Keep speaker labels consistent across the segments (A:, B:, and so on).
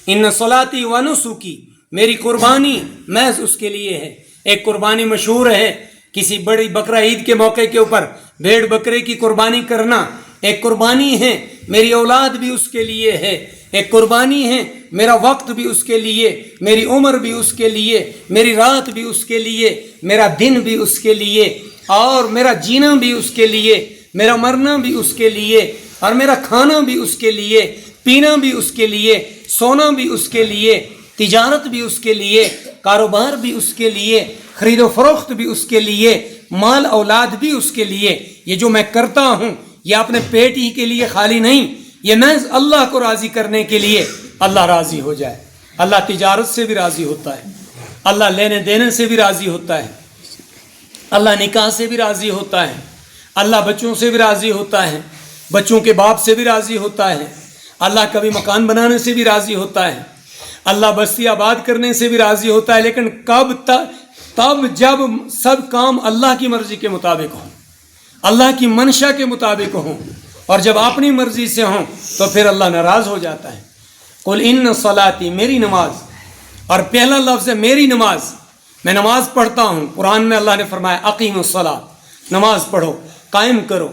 A: ان صلاتی و نسکی، میری قربانی محض اس کے لیے ہے۔ ایک قربانی مشہور ہے، کسی بڑی بقرہ عید کے موقع کے اوپر بھیڑ بکرے کی قربانی کرنا ایک قربانی ہے۔ میری اولاد بھی اس کے لیے ہے، ایک قربانی ہے۔ میرا وقت بھی اس کے لیے، میری عمر بھی اس کے لیے، میری رات بھی اس کے لیے، میرا دن بھی اس کے لیے، اور میرا جینا بھی اس کے لیے، میرا مرنا بھی اس کے لیے، اور میرا کھانا بھی اس کے لیے، پینا بھی اس کے لیے، سونا بھی اس کے لیے، تجارت بھی اس کے لیے، کاروبار بھی اس کے لیے، خرید و فروخت بھی اس کے لیے، مال اولاد بھی اس کے لیے۔ یہ جو میں کرتا ہوں یہ اپنے پیٹ ہی کے لیے خالی نہیں، یہ محض اللہ کو راضی کرنے کے لیے، اللہ راضی ہو جائے۔ اللہ تجارت سے بھی راضی ہوتا ہے، اللہ لینے دینے سے بھی راضی ہوتا ہے، اللہ نکاح سے بھی راضی ہوتا ہے، اللہ بچوں سے بھی راضی ہوتا ہے، بچوں کے باپ سے بھی راضی ہوتا ہے، اللہ کبھی مکان بنانے سے بھی راضی ہوتا ہے، اللہ بستی آباد کرنے سے بھی راضی ہوتا ہے، لیکن کب تب جب سب کام اللہ کی مرضی کے مطابق ہوں، اللہ کی منشا کے مطابق ہوں، اور جب اپنی مرضی سے ہوں تو پھر اللہ ناراض ہو جاتا ہے۔ قل ان صلاتی، میری نماز، اور پہلا لفظ ہے میری نماز، میں نماز پڑھتا ہوں۔ قرآن میں اللہ نے فرمایا اقیم الصلاۃ، نماز پڑھو، قائم کرو۔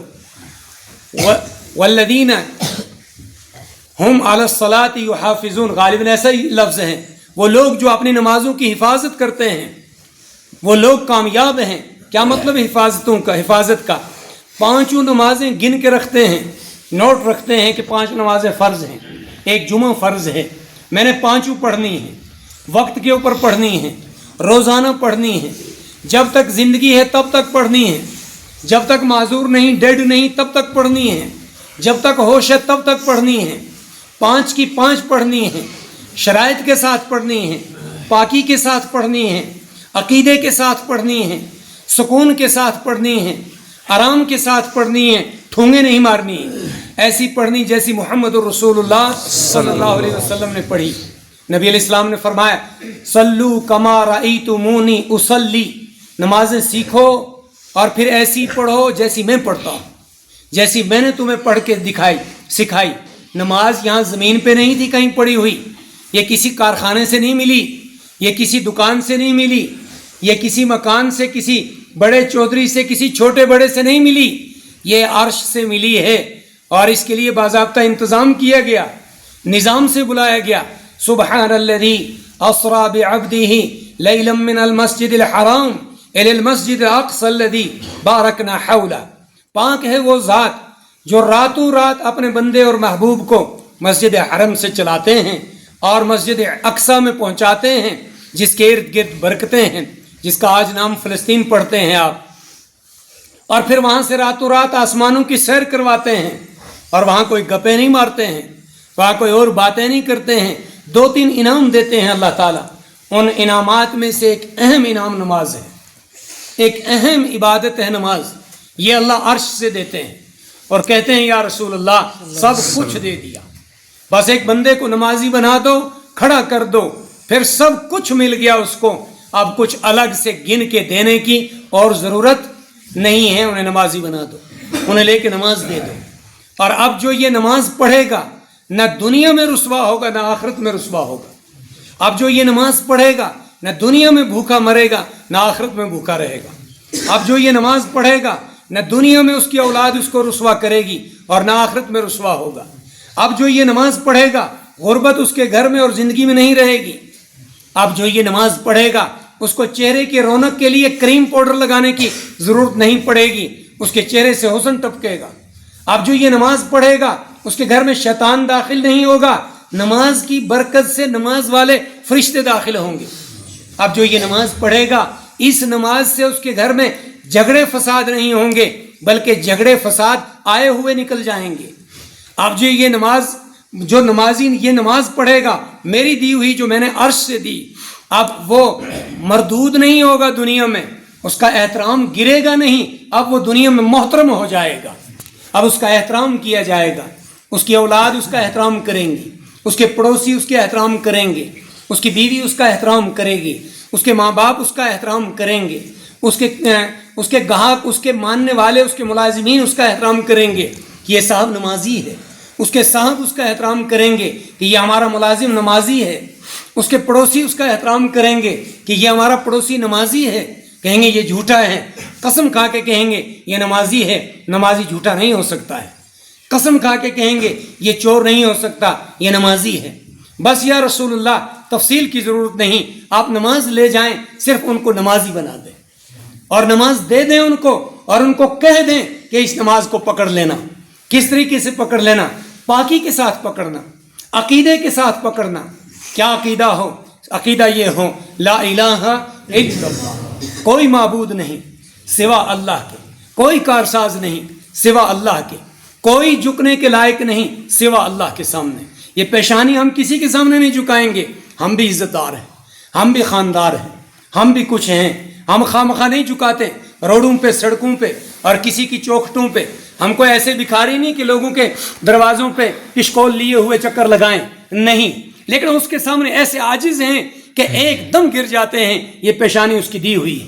A: والذین ہم علی الصلاۃ یحافظون، غالباً ایسا ہی لفظ ہے، وہ لوگ جو اپنی نمازوں کی حفاظت کرتے ہیں وہ لوگ کامیاب ہیں۔ کیا مطلب حفاظتوں کا؟ حفاظت کا 5 نمازیں گن کے رکھتے ہیں، نوٹ رکھتے ہیں کہ 5 نمازیں فرض ہیں، ایک جمعہ فرض ہے، میں نے 5 پڑھنی ہیں، وقت کے اوپر پڑھنی ہیں، روزانہ پڑھنی ہیں، جب تک زندگی ہے تب تک پڑھنی ہیں، جب تک معذور نہیں، ڈیڈ نہیں، تب تک پڑھنی ہیں، جب تک ہوش ہے تب تک پڑھنی ہیں، 5 کی 5 پڑھنی ہیں، شرائط کے ساتھ پڑھنی ہیں، پاکی کے ساتھ پڑھنی ہیں، عقیدے کے ساتھ پڑھنی ہیں، سکون کے ساتھ پڑھنی ہیں، آرام کے ساتھ پڑھنی ہیں، ٹھونگے نہیں مارنی ہیں، ایسی پڑھنی جیسی محمد الرسول اللہ صلی اللہ علیہ وسلم نے پڑھی۔ نبی علیہ السلام نے فرمایا صلو کما رأیتمونی اصلی، نمازیں سیکھو اور پھر ایسی پڑھو جیسی میں پڑھتا ہوں، جیسی میں نے تمہیں پڑھ کے سکھائی۔ نماز یہاں زمین پہ نہیں تھی کہیں پڑھی ہوئی، یہ کسی کارخانے سے نہیں ملی، یہ کسی دکان سے نہیں ملی، یہ کسی مکان سے، کسی بڑے چودھری سے، کسی چھوٹے بڑے سے نہیں ملی، یہ عرش سے ملی ہے، اور اس کے لیے باضابطہ انتظام کیا گیا، نظام سے بلایا گیا۔ سبحان الذی اسری بعبدہ لیلا من المسجد الحرام الی المسجد الاقصی الذی بارکنا حولہ، پاک ہے وہ ذات جو راتوں رات اپنے بندے اور محبوب کو مسجد حرم سے چلاتے ہیں اور مسجد اقصی میں پہنچاتے ہیں، جس کے ارد گرد برکتیں ہیں، جس کا آج نام فلسطین پڑھتے ہیں آپ، اور پھر وہاں سے راتوں رات آسمانوں کی سیر کرواتے ہیں، اور وہاں کوئی گپیں نہیں مارتے ہیں، وہاں کوئی اور باتیں نہیں کرتے ہیں، 2-3 انعام دیتے ہیں اللہ تعالیٰ۔ ان انعامات میں سے ایک اہم انعام نماز ہے، ایک اہم عبادت ہے نماز، یہ اللہ عرش سے دیتے ہیں اور کہتے ہیں یا رسول اللہ سب کچھ دے دیا، بس ایک بندے کو نمازی بنا دو، کھڑا کر دو، پھر سب کچھ مل گیا اس کو، اب کچھ الگ سے گن کے دینے کی اور ضرورت نہیں ہے، انہیں نمازی بنا دو، انہیں لے کے نماز دے دو۔ اور اب جو یہ نماز پڑھے گا نہ دنیا میں رسوا ہوگا نہ آخرت میں رسوا ہوگا، اب جو یہ نماز پڑھے گا نہ دنیا میں بھوکا مرے گا نہ آخرت میں بھوکا رہے گا، اب جو یہ نماز پڑھے گا نہ دنیا میں اس کی اولاد اس کو رسوا کرے گی اور نہ آخرت میں رسوا ہوگا، اب جو یہ نماز پڑھے گا غربت اس کے گھر میں اور زندگی میں نہیں رہے گی، اب جو یہ نماز پڑھے گا اس کو چہرے کی رونق کے لیے کریم پاؤڈر لگانے کی ضرورت نہیں پڑے گی، اس کے چہرے سے حسن ٹپکے گا، اب جو یہ نماز پڑھے گا اس کے گھر میں شیطان داخل نہیں ہوگا، نماز کی برکت سے نماز والے فرشتے داخل ہوں گے، اب جو یہ نماز پڑھے گا اس نماز سے اس کے گھر میں جھگڑے فساد نہیں ہوں گے بلکہ جھگڑے فساد آئے ہوئے نکل جائیں گے، اب جو نمازی یہ نماز پڑھے گا میری دی ہوئی جو میں نے عرش سے دی، اب وہ مردود نہیں ہوگا دنیا میں، اس کا احترام گرے گا نہیں، اب وہ دنیا میں محترم ہو جائے گا، اب اس کا احترام کیا جائے گا، اس کی اولاد اس کا احترام کریں گی، اس کے پڑوسی اس کے احترام کریں گے، اس کی بیوی اس کا احترام کرے گی، اس کے ماں باپ اس کا احترام کریں گے، اس کے گاہک، اس کے ماننے والے، اس کے ملازمین اس کا احترام کریں گے، یہ صاحب نمازی ہے، اس کے صاحب اس کا احترام کریں گے کہ یہ ہمارا ملازم نمازی ہے، اس کے پڑوسی اس کا احترام کریں گے کہ یہ ہمارا پڑوسی نمازی ہے، کہیں گے یہ جھوٹا ہے، قسم کھا کے کہیں گے یہ نمازی ہے، نمازی جھوٹا نہیں ہو سکتا ہے، قسم کھا کے کہیں گے یہ چور نہیں ہو سکتا، یہ نمازی ہے۔ بس یا رسول اللہ تفصیل کی ضرورت نہیں، آپ نماز لے جائیں، صرف ان کو نمازی بنا دیں اور نماز دے دیں ان کو، اور ان کو کہہ دیں کہ اس نماز کو پکڑ لینا۔ کس طریقے سے پکڑ لینا؟ پاکی کے ساتھ پکڑنا، عقیدے کے ساتھ پکڑنا۔ کیا عقیدہ ہو؟ عقیدہ یہ ہو لا الہ الا اللہ، کوئی معبود نہیں سوا اللہ کے، کوئی کارساز نہیں سوا اللہ کے، کوئی جھکنے کے لائق نہیں سوا اللہ کے سامنے۔ یہ پیشانی ہم کسی کے سامنے نہیں جھکائیں گے، ہم بھی عزت دار ہیں، ہم بھی خاندار ہیں، ہم بھی کچھ ہیں، ہم خواہ نہیں جھکاتے روڈوں پہ، سڑکوں پہ اور کسی کی چوکھٹوں پہ۔ ہم کو ایسے بھکاری نہیں کہ لوگوں کے دروازوں پہ پشکول لیے ہوئے چکر لگائیں، نہیں، لیکن اس کے سامنے ایسے عاجز ہیں کہ ایک دم گر جاتے ہیں۔ یہ پیشانی اس کی دی ہوئی ہے،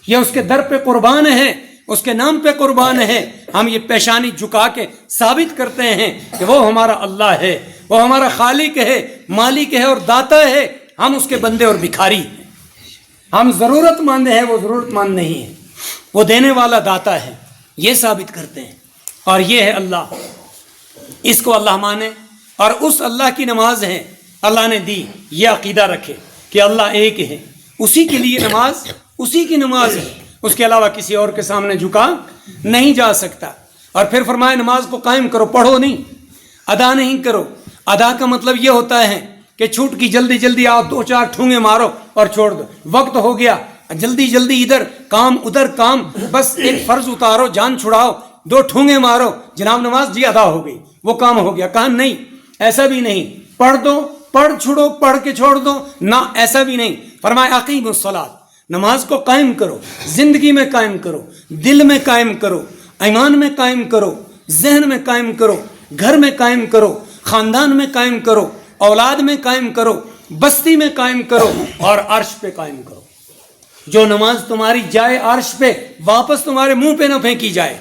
A: یہ اس کے در پہ قربان ہے، اس کے نام پہ قربان ہے۔ ہم یہ پیشانی جھکا کے ثابت کرتے ہیں کہ وہ ہمارا اللہ ہے، وہ ہمارا خالق ہے، مالک ہے اور داتا ہے، ہم اس کے بندے اور بھکاری ہیں، ہم ضرورت مند ہیں، وہ ضرورت مند نہیں ہے، وہ دینے والا داتا ہے، یہ ثابت کرتے ہیں۔ اور یہ ہے اللہ، اس کو اللہ مانے اور اس اللہ کی نماز ہے اللہ نے دی، یہ عقیدہ رکھے کہ اللہ ایک ہے، اسی کے لیے نماز، اسی کی نماز ہے، اس کے علاوہ کسی اور کے سامنے جھکا نہیں جا سکتا۔ اور پھر فرمائے نماز کو قائم کرو، پڑھو نہیں، ادا نہیں کرو۔ ادا کا مطلب یہ ہوتا ہے کہ چھوٹ کی جلدی جلدی آؤ، 2-4 ٹھونگے مارو اور چھوڑ دو، وقت ہو گیا، جلدی جلدی ادھر کام ادھر کام، بس ایک فرض اتارو، جان چھڑاؤ، 2 ٹھونگے مارو، جناب نماز جی ادا ہو گئی، وہ کام ہو گیا۔ کہا نہیں، ایسا بھی نہیں، پڑھ دو، پڑھ چھوڑو، پڑھ کے چھوڑ دو، نہ ایسا بھی نہیں۔ فرمایا اقیموا الصلاۃ، نماز کو قائم کرو، زندگی میں قائم کرو، دل میں قائم کرو، ایمان میں قائم کرو، ذہن میں قائم کرو، گھر میں قائم کرو، خاندان میں قائم کرو، اولاد میں قائم کرو، بستی میں قائم کرو اور عرش پہ قائم کرو۔ جو نماز تمہاری جائے عرش پہ، واپس تمہارے منہ پہ نہ پھینکی جائے،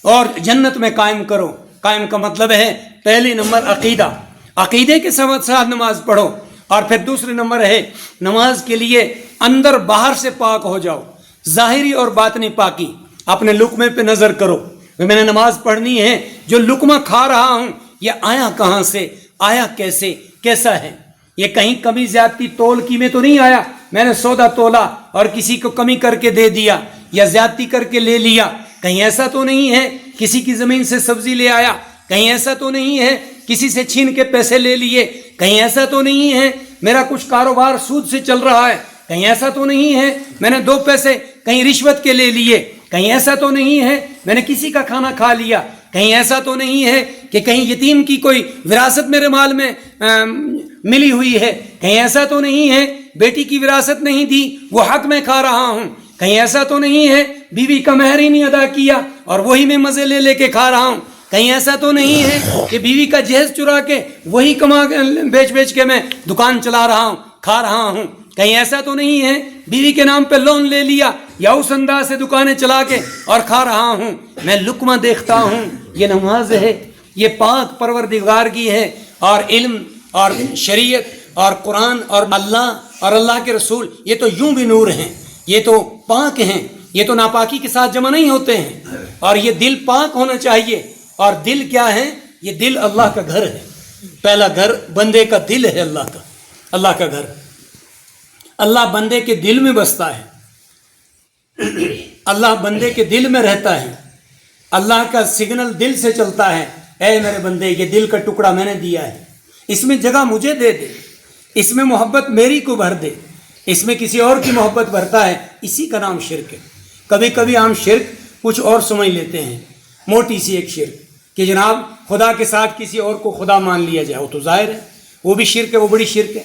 A: اور جنت میں قائم کرو۔ قائم کا مطلب ہے پہلی نمبر عقیدہ، عقیدے کے ساتھ نماز پڑھو، اور پھر دوسرے نمبر ہے نماز کے لیے اندر باہر سے پاک ہو جاؤ، ظاہری اور باطنی پاکی۔ اپنے لقمے پہ نظر کرو، میں نے نماز پڑھنی ہے، جو لقمہ کھا رہا ہوں یہ آیا کہاں سے، آیا کیسے، کیسا ہے؟ یہ کہیں کمی زیادتی تول کی میں تو نہیں آیا، میں نے سودا تولا اور کسی کو کمی کر کے دے دیا یا زیادتی کر کے لے لیا، کہیں ایسا تو نہیں ہے کسی کی زمین سے سبزی لے آیا، کہیں ایسا تو نہیں ہے کسی سے چھین کے پیسے لے لیے، کہیں ایسا تو نہیں ہے میرا کچھ کاروبار سود سے چل رہا ہے، کہیں ایسا تو نہیں ہے میں نے 2 پیسے کہیں رشوت کے لے لیے، کہیں ایسا تو نہیں ہے میں نے کسی کا کھانا کھا لیا، کہیں ایسا تو نہیں ہے کہ کہیں یتیم کی کوئی وراثت میرے مال میں ملی ہوئی ہے، کہیں ایسا تو نہیں ہے بیٹی کی وراثت نہیں دی وہ حق میں کھا رہا ہوں، کہیں ایسا تو نہیں ہے بیوی کا مہر ہی نہیں ادا کیا اور وہی میں مزے لے لے کے کھا رہا ہوں، کہیں ایسا تو نہیں ہے کہ بیوی کا جہیز چرا کے وہی کما بیچ کے میں دکان چلا رہا ہوں، کھا رہا ہوں، کہیں ایسا تو نہیں ہے بیوی کے نام پہ لون لے لیا یا اس انداز سے دکانیں چلا کے اور کھا رہا ہوں۔ میں لقمہ دیکھتا ہوں، یہ نماز ہے، یہ پاک پروردگار کی ہے، اور علم اور شریعت اور قرآن اور اللہ کے رسول یہ تو یوں بھی نور ہیں، یہ تو پاک ہیں، یہ تو ناپاکی کے ساتھ جمع نہیں ہوتے ہیں، اور یہ دل پاک ہونا چاہیے۔ اور دل کیا ہے؟ یہ دل اللہ کا گھر ہے، پہلا گھر بندے کا دل ہے، اللہ کا گھر، اللہ بندے کے دل میں بستا ہے، اللہ بندے کے دل میں رہتا ہے، اللہ کا سگنل دل سے چلتا ہے، اے میرے بندے یہ دل کا ٹکڑا میں نے دیا ہے، اس میں جگہ مجھے دے دے، اس میں محبت میری کو بھر دے، اس میں کسی اور کی محبت بھرتا ہے، اسی کا نام شرک ہے۔ کبھی کبھی ہم شرک کچھ اور سمجھ لیتے ہیں، موٹی سی ایک شرک کہ جناب خدا کے ساتھ کسی اور کو خدا مان لیا جائے، وہ تو ظاہر ہے وہ بھی شرک ہے، وہ بڑی شرک ہے۔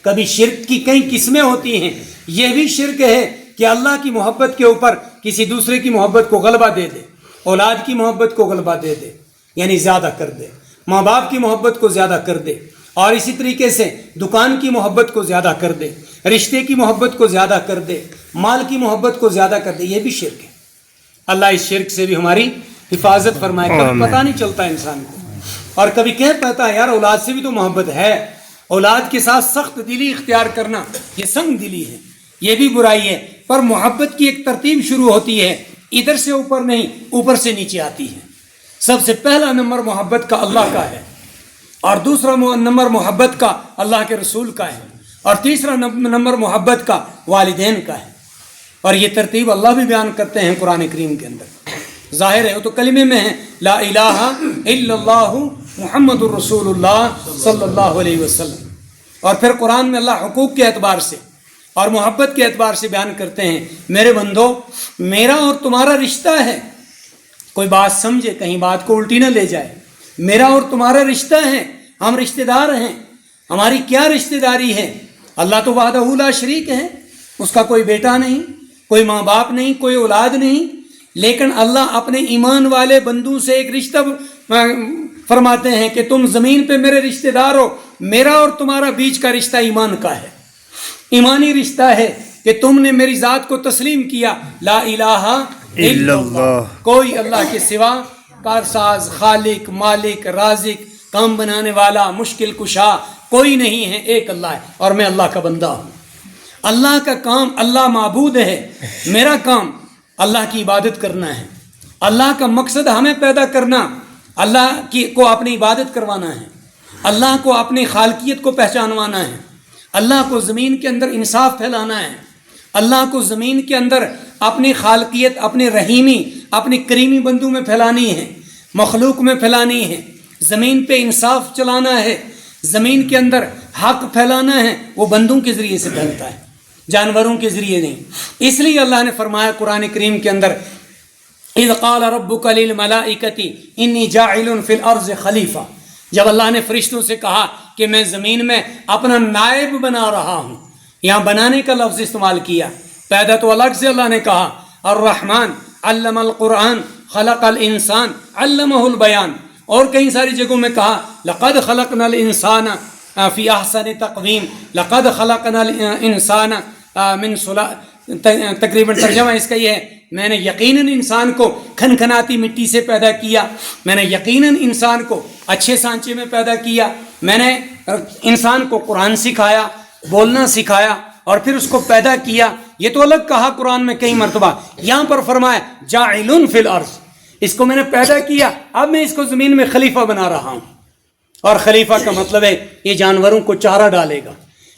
A: کبھی شرک کی کئی قسمیں ہوتی ہیں، یہ بھی شرک ہے کہ اللہ کی محبت کے اوپر کسی دوسرے کی محبت کو غلبہ دے دے، اولاد کی محبت کو غلبہ دے دے، یعنی زیادہ کر دے، ماں باپ کی محبت کو زیادہ کر دے، اور اسی طریقے سے دکان کی محبت کو زیادہ کر دے، رشتے کی محبت کو زیادہ کر دے، مال کی محبت کو زیادہ کر دے، یہ بھی شرک ہے۔ اللہ اس شرک سے بھی ہماری حفاظت فرمائے، کبھی پتہ نہیں چلتا انسان کو۔ اور کبھی کہہ پاتا ہے یار اولاد سے بھی تو محبت ہے، اولاد کے ساتھ سخت دلی اختیار کرنا یہ سنگ دلی ہے، یہ بھی برائی ہے، پر محبت کی ایک ترتیب شروع ہوتی ہے، ادھر سے اوپر نہیں، اوپر سے نیچے آتی ہے۔ سب سے پہلا نمبر محبت کا اللہ کا ہے، اور دوسرا نمبر محبت کا اللہ کے رسول کا ہے، اور تیسرا نمبر محبت کا والدین کا ہے، اور یہ ترتیب اللہ بھی بیان کرتے ہیں قرآن کریم کے اندر۔ ظاہر ہے وہ تو کلمے میں ہے، لا الہ الا اللہ محمد الرسول اللہ صلی اللہ علیہ وسلم، اور پھر قرآن میں اللہ حقوق کے اعتبار سے اور محبت کے اعتبار سے بیان کرتے ہیں، میرے بندو میرا اور تمہارا رشتہ ہے، کوئی بات سمجھے، کہیں بات کو الٹی نہ لے جائے، میرا اور تمہارا رشتہ ہے، ہم رشتہ دار ہیں، ہماری کیا رشتہ داری ہے؟ اللہ تو وحدہ لا شریک ہے، اس کا کوئی بیٹا نہیں، کوئی ماں باپ نہیں، کوئی اولاد نہیں، لیکن اللہ اپنے ایمان والے بندوں سے ایک رشتہ فرماتے ہیں کہ تم زمین پہ میرے رشتہ دار ہو، میرا اور تمہارا بیچ کا رشتہ ایمان کا ہے، ایمانی رشتہ ہے کہ تم نے میری ذات کو تسلیم کیا، لا الہ الا اللہ، کوئی اللہ کے سوا کارساز، خالق، مالک، رازق، کام بنانے والا، مشکل کشا کوئی نہیں ہے، ایک اللہ ہے، اور میں اللہ کا بندہ ہوں۔ اللہ کا کام، اللہ معبود ہے، میرا کام اللہ کی عبادت کرنا ہے، اللہ کا مقصد ہمیں پیدا کرنا، اللہ کو اپنی عبادت کروانا ہے، اللہ کو اپنی خالقیت کو پہچانوانا ہے، اللہ کو زمین کے اندر انصاف پھیلانا ہے، اللہ کو زمین کے اندر اپنی خالقیت، اپنی رحیمی، اپنی کریمی بندوں میں پھیلانی ہے، مخلوق میں پھیلانی ہے، زمین پہ انصاف چلانا ہے، زمین کے اندر حق پھیلانا ہے، وہ بندوں کے ذریعے سے پھیلتا ہے، جانوروں کے ذریعے نہیں۔ اس لیے اللہ نے فرمایا قرآن کریم کے اندر، اذ قال ربک للملائکۃ انی جاعل فی الارض خلیفہ، جب اللہ نے فرشتوں سے کہا کہ میں زمین میں اپنا نائب بنا رہا ہوں، یہاں بنانے کا لفظ استعمال کیا، پیدا تو الگ سے اللہ نے کہا، الرحمن علم القرآن خلق الانسان علمہ البیان، اور کئی ساری جگہوں میں کہا لقد خلقنا الانسان فی احسن تقویم، لقد خلقنا الانسان من تقریباً ترجمہ اس کا یہ ہے، میں نے یقیناً انسان کو کھنکھناتی مٹی سے پیدا کیا، میں نے یقیناً انسان کو اچھے سانچے میں پیدا کیا، میں نے انسان کو قرآن سکھایا، بولنا سکھایا، اور پھر اس کو پیدا کیا۔ یہ تو الگ کہا قرآن میں کئی مرتبہ، یہاں پر فرمایا جاعل فی الارض، اس کو میں نے پیدا کیا، اب میں اس کو زمین میں خلیفہ بنا رہا ہوں۔ اور خلیفہ کا مطلب ہے یہ جانوروں کو چارہ ڈالے گا،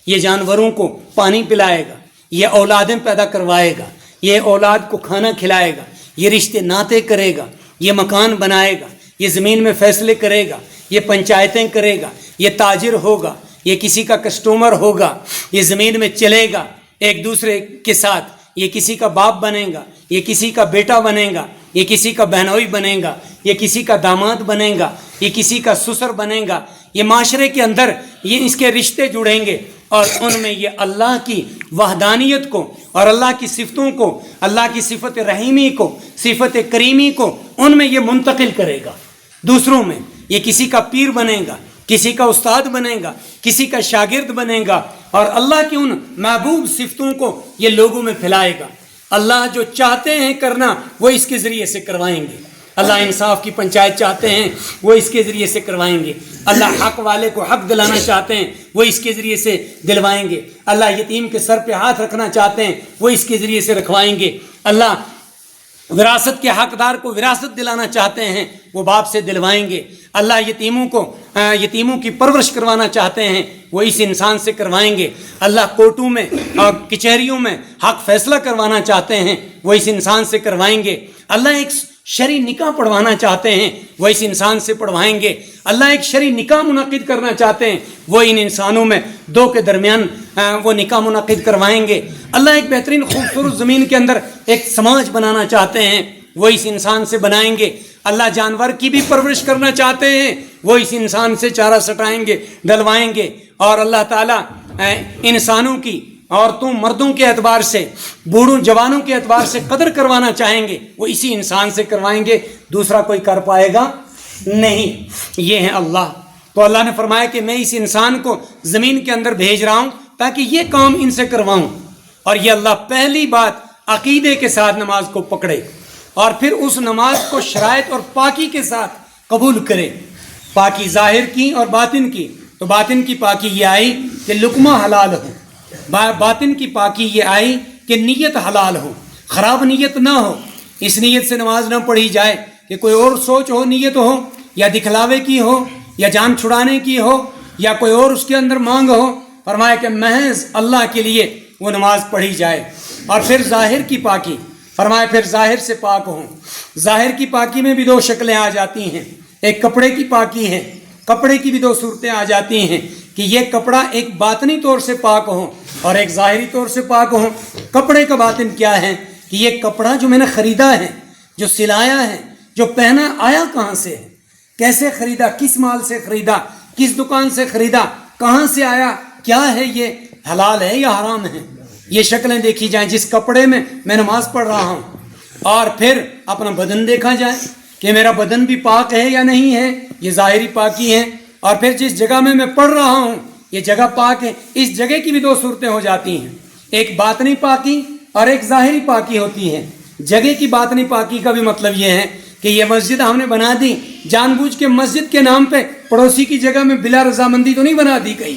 A: یہ جانوروں کو پانی پلائے گا، یہ اولادیں پیدا کروائے گا، یہ اولاد کو کھانا کھلائے گا، یہ رشتے ناطے کرے گا، یہ مکان بنائے گا، یہ زمین میں فیصلے کرے گا، یہ پنچایتیں کرے گا، یہ تاجر ہوگا، یہ کسی کا کسٹمر ہوگا، یہ زمین میں چلے گا ایک دوسرے کے ساتھ، یہ کسی کا باپ بنے گا، یہ کسی کا بیٹا بنے گا، یہ کسی کا بہنوئی بنے گا، یہ کسی کا داماد بنے گا، یہ کسی کا سسر بنے گا، یہ معاشرے کے اندر یہ اس کے رشتے جڑیں گے، اور ان میں یہ اللہ کی وحدانیت کو اور اللہ کی صفتوں کو، اللہ کی صفت رحیمی کو، صفت کریمی کو ان میں یہ منتقل کرے گا دوسروں میں۔ یہ کسی کا پیر بنے گا، کسی کا استاد بنے گا، کسی کا شاگرد بنے گا، اور اللہ کی ان محبوب صفتوں کو یہ لوگوں میں پھیلائے گا۔ اللہ جو چاہتے ہیں کرنا وہ اس کے ذریعے سے کروائیں گے، اللہ انصاف کی پنچایت چاہتے ہیں وہ اس کے ذریعے سے کروائیں گے، اللہ حق والے کو حق دلانا چاہتے ہیں وہ اس کے ذریعے سے دلوائیں گے، اللہ یتیم کے سر پہ ہاتھ رکھنا چاہتے ہیں وہ اس کے ذریعے سے رکھوائیں گے، اللہ وراثت کے حقدار کو وراثت دلانا چاہتے ہیں وہ باپ سے دلوائیں گے، اللہ یتیموں کی پرورش کروانا چاہتے ہیں وہ اس انسان سے کروائیں گے، اللہ کورٹوں میں اور کچہریوں میں حق فیصلہ کروانا چاہتے ہیں وہ اس انسان سے کروائیں گے، اللہ ایک شرعی نکاح پڑھوانا چاہتے ہیں وہ اس انسان سے پڑھوائیں گے، اللہ ایک شرعی نکاح منعقد کرنا چاہتے ہیں وہ ان انسانوں میں دو کے درمیان وہ نکاح منعقد کروائیں گے، اللہ ایک بہترین خوبصورت زمین کے اندر ایک سماج بنانا چاہتے ہیں وہ اس انسان سے بنائیں گے، اللہ جانور کی بھی پرورش کرنا چاہتے ہیں وہ اس انسان سے چارہ سٹائیں گے، ڈلوائیں گے، اور اللہ تعالیٰ انسانوں کی، عورتوں مردوں کے اعتبار سے، بوڑھوں جوانوں کے اعتبار سے قدر کروانا چاہیں گے وہ اسی انسان سے کروائیں گے، دوسرا کوئی کر پائے گا نہیں۔ یہ ہے اللہ۔ تو اللہ نے فرمایا کہ میں اس انسان کو زمین کے اندر بھیج رہا ہوں تاکہ یہ کام ان سے کرواؤں، اور یہ اللہ پہلی بات عقیدے کے ساتھ نماز کو پکڑے، اور پھر اس نماز کو شرائط اور پاکی کے ساتھ قبول کرے، پاکی ظاہر کی اور باطن کی. تو باطن کی پاکی یہ آئی کہ لقمہ حلال ہو, باطن کی پاکی یہ آئی کہ نیت حلال ہو, خراب نیت نہ ہو. اس نیت سے نماز نہ پڑھی جائے کہ کوئی اور سوچ ہو, نیت ہو, یا دکھلاوے کی ہو, یا جان چھڑانے کی ہو, یا کوئی اور اس کے اندر مانگ ہو. فرمایا کہ محض اللہ کے لیے وہ نماز پڑھی جائے. اور پھر ظاہر کی پاکی, فرمایا پھر ظاہر سے پاک ہوں. ظاہر کی پاکی میں بھی دو شکلیں آ جاتی ہیں. ایک کپڑے کی پاکی ہے, کپڑے کی بھی دو صورتیں آ جاتی ہیں کہ یہ کپڑا ایک باطنی طور سے پاک ہو اور ایک ظاہری طور سے پاک ہو. کپڑے کا باطن کیا ہے کہ یہ کپڑا جو میں نے خریدا ہے, جو سلایا ہے, جو پہنا, آیا کہاں سے ہے, کیسے خریدا, کس مال سے خریدا, کس دکان سے خریدا, کہاں سے آیا, کیا ہے, یہ حلال ہے یا حرام ہے. یہ شکلیں دیکھی جائیں جس کپڑے میں میں نماز پڑھ رہا ہوں. اور پھر اپنا بدن دیکھا جائے کہ میرا بدن بھی پاک ہے یا نہیں ہے, یہ ظاہری پاکی ہے. اور پھر جس جگہ میں پڑھ رہا ہوں یہ جگہ پاک ہے. اس جگہ کی بھی دو صورتیں ہو جاتی ہیں, ایک باطنی پاکی اور ایک ظاہری پاکی ہوتی ہے. جگہ کی باطنی پاکی کا بھی مطلب یہ ہے کہ یہ مسجد ہم نے بنا دی جان بوجھ کے, مسجد کے نام پہ پڑوسی کی جگہ میں بلا رضامندی تو نہیں بنا دی, کہیں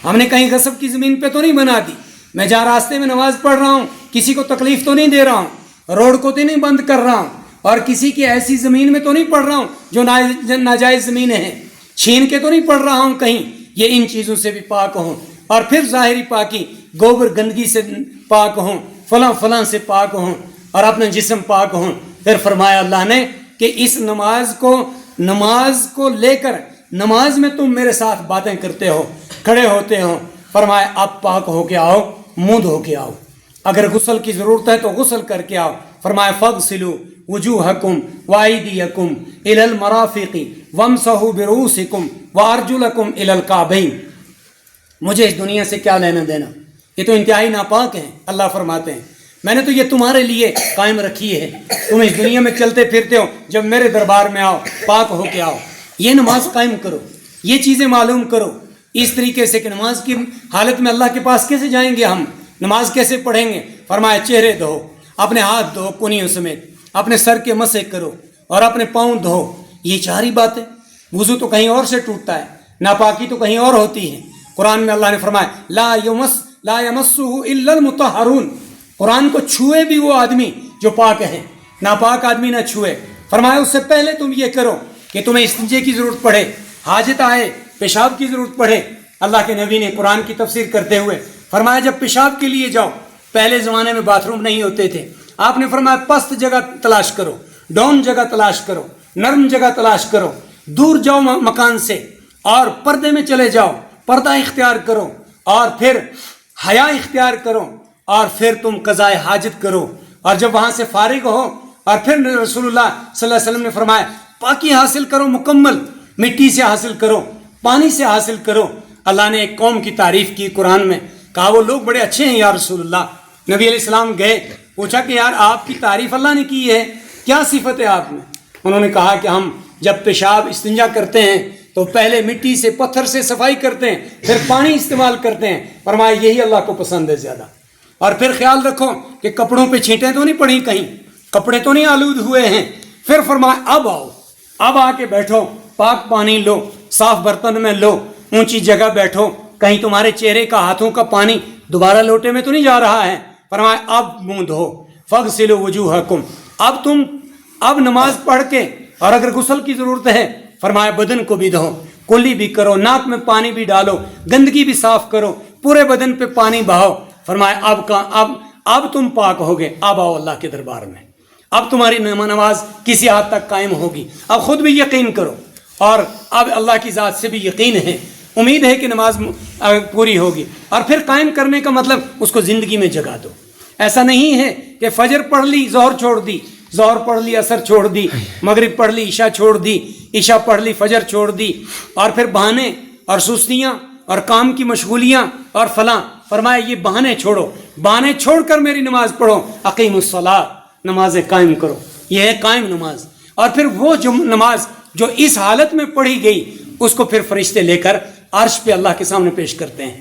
A: ہم نے کہیں غصب کی زمین پہ تو نہیں بنا دی. میں جہاں راستے میں نماز پڑھ رہا ہوں کسی کو تکلیف تو نہیں دے رہا ہوں, روڈ کو تو نہیں بند کر رہا ہوں, اور کسی کی ایسی زمین میں تو نہیں پڑھ رہا ہوں جو ناجائز زمینیں ہیں, چھین کے تو نہیں پڑھ رہا ہوں کہیں. یہ ان چیزوں سے بھی پاک ہوں. اور پھر ظاہری پاکی, گوبر گندگی سے پاک ہوں, فلاں فلاں سے پاک ہوں, اور اپنا جسم پاک ہوں. پھر فرمایا اللہ نے کہ اس نماز کو لے کر نماز میں تم میرے ساتھ باتیں کرتے ہو, کھڑے ہوتے ہو. فرمایا اب پاک ہو کے آؤ, منہ دھو کے آؤ, اگر غسل کی ضرورت ہے تو غسل کر کے آؤ. فرمایا فاغسلوا وجوہکم وایدیکم الی المرافق وامسحوا برؤوسکم وارجلکم الی الکعبین. مجھے اس دنیا سے کیا لینا دینا, یہ تو انتہائی ناپاک ہیں. اللہ فرماتے ہیں میں نے تو یہ تمہارے لیے قائم رکھی ہے, تم اس دنیا میں چلتے پھرتے ہو, جب میرے دربار میں آؤ پاک ہو کے آؤ. یہ نماز قائم کرو, یہ چیزیں معلوم کرو اس طریقے سے کہ نماز کی حالت میں اللہ کے پاس کیسے جائیں گے, ہم نماز کیسے پڑھیں گے. فرمایا چہرے دھو, اپنے ہاتھ دھو کونیوں سمیت, اپنے سر کے مسح کرو, اور اپنے پاؤں دھو. یہ چار ہی باتیں. وضو تو کہیں اور سے ٹوٹتا ہے, ناپاکی تو کہیں اور ہوتی ہے. قرآن میں اللہ نے فرمایا لا یمسہ الا المطہرون, قرآن کو چھوئے بھی وہ آدمی جو پاک ہے, ناپاک آدمی نہ چھوئے. فرمایا اس سے پہلے تم یہ کرو کہ تمہیں استنجے کی ضرورت پڑے, حاجت آئے, پیشاب کی ضرورت پڑے. اللہ کے نبی نے قرآن کی تفسیر کرتے ہوئے فرمایا جب پیشاب کے لیے جاؤ, پہلے زمانے میں باتھ روم نہیں ہوتے تھے, آپ نے فرمایا پست جگہ تلاش کرو, ڈاؤن جگہ تلاش کرو, نرم جگہ تلاش کرو, دور جاؤ مکان سے, اور پردے میں چلے جاؤ, پردہ اختیار کرو, اور پھر حیا اختیار کرو, اور پھر تم قضاء حاجت کرو. اور جب وہاں سے فارغ ہو, اور پھر رسول اللہ صلی اللہ علیہ وسلم نے فرمایا پاکی حاصل کرو, مکمل مٹی سے حاصل کرو, پانی سے حاصل کرو. اللہ نے ایک قوم کی تعریف کی قرآن میں, کہا وہ لوگ بڑے اچھے ہیں یا رسول اللہ. نبی علیہ السلام گئے, پوچھا کہ یار آپ کی تعریف اللہ نے کی ہے, کیا صفت ہے آپ میں؟ انہوں نے کہا کہ ہم جب پیشاب استنجا کرتے ہیں تو پہلے مٹی سے, پتھر سے صفائی کرتے ہیں, پھر پانی استعمال کرتے ہیں. فرمایا یہی اللہ کو پسند ہے زیادہ. اور پھر خیال رکھو کہ کپڑوں پہ چھینٹیں تو نہیں پڑی, کہیں کپڑے تو نہیں آلود ہوئے ہیں. پھر فرمایا اب آؤ, اب آ کے بیٹھو, پاک پانی لو, صاف برتن میں لو, اونچی جگہ بیٹھو, کہیں تمہارے چہرے کا, ہاتھوں کا پانی دوبارہ لوٹے میں تو نہیں جا رہا ہے. فرمایا اب منہ دھو, فاغسلوا وجوہکم, اب نماز پڑھ کے, اور اگر غسل کی ضرورت ہے فرمایا بدن کو بھی دھو, کلی بھی کرو, ناک میں پانی بھی ڈالو, گندگی بھی صاف کرو, پورے بدن پہ پانی بہاؤ. فرمایا اب تم پاک ہو گئے, اب آؤ اللہ کے دربار میں, اب تمہاری نماز کسی حد تک قائم ہوگی. اب خود بھی یقین کرو, اور اب اللہ کی ذات سے بھی یقین ہے, امید ہے کہ نماز پوری ہوگی. اور پھر قائم کرنے کا مطلب اس کو زندگی میں جگا دو. ایسا نہیں ہے کہ فجر پڑھ لی ظہر چھوڑ دی, ظہر پڑھ لی عصر چھوڑ دی, مغرب پڑھ لی عشاء چھوڑ دی, عشاء پڑھ لی فجر چھوڑ دی, اور پھر بہانے اور سستیاں اور کام کی مشغولیاں اور فلاں. فرمایا یہ بہانے چھوڑو, بہانے چھوڑ کر میری نماز پڑھو. اقیم الصلاۃ, نمازیں قائم کرو, یہ ہے قائم نماز. اور پھر وہ نماز جو اس حالت میں پڑھی گئی اس کو پھر فرشتے لے کر عرش پہ اللہ کے سامنے پیش کرتے ہیں,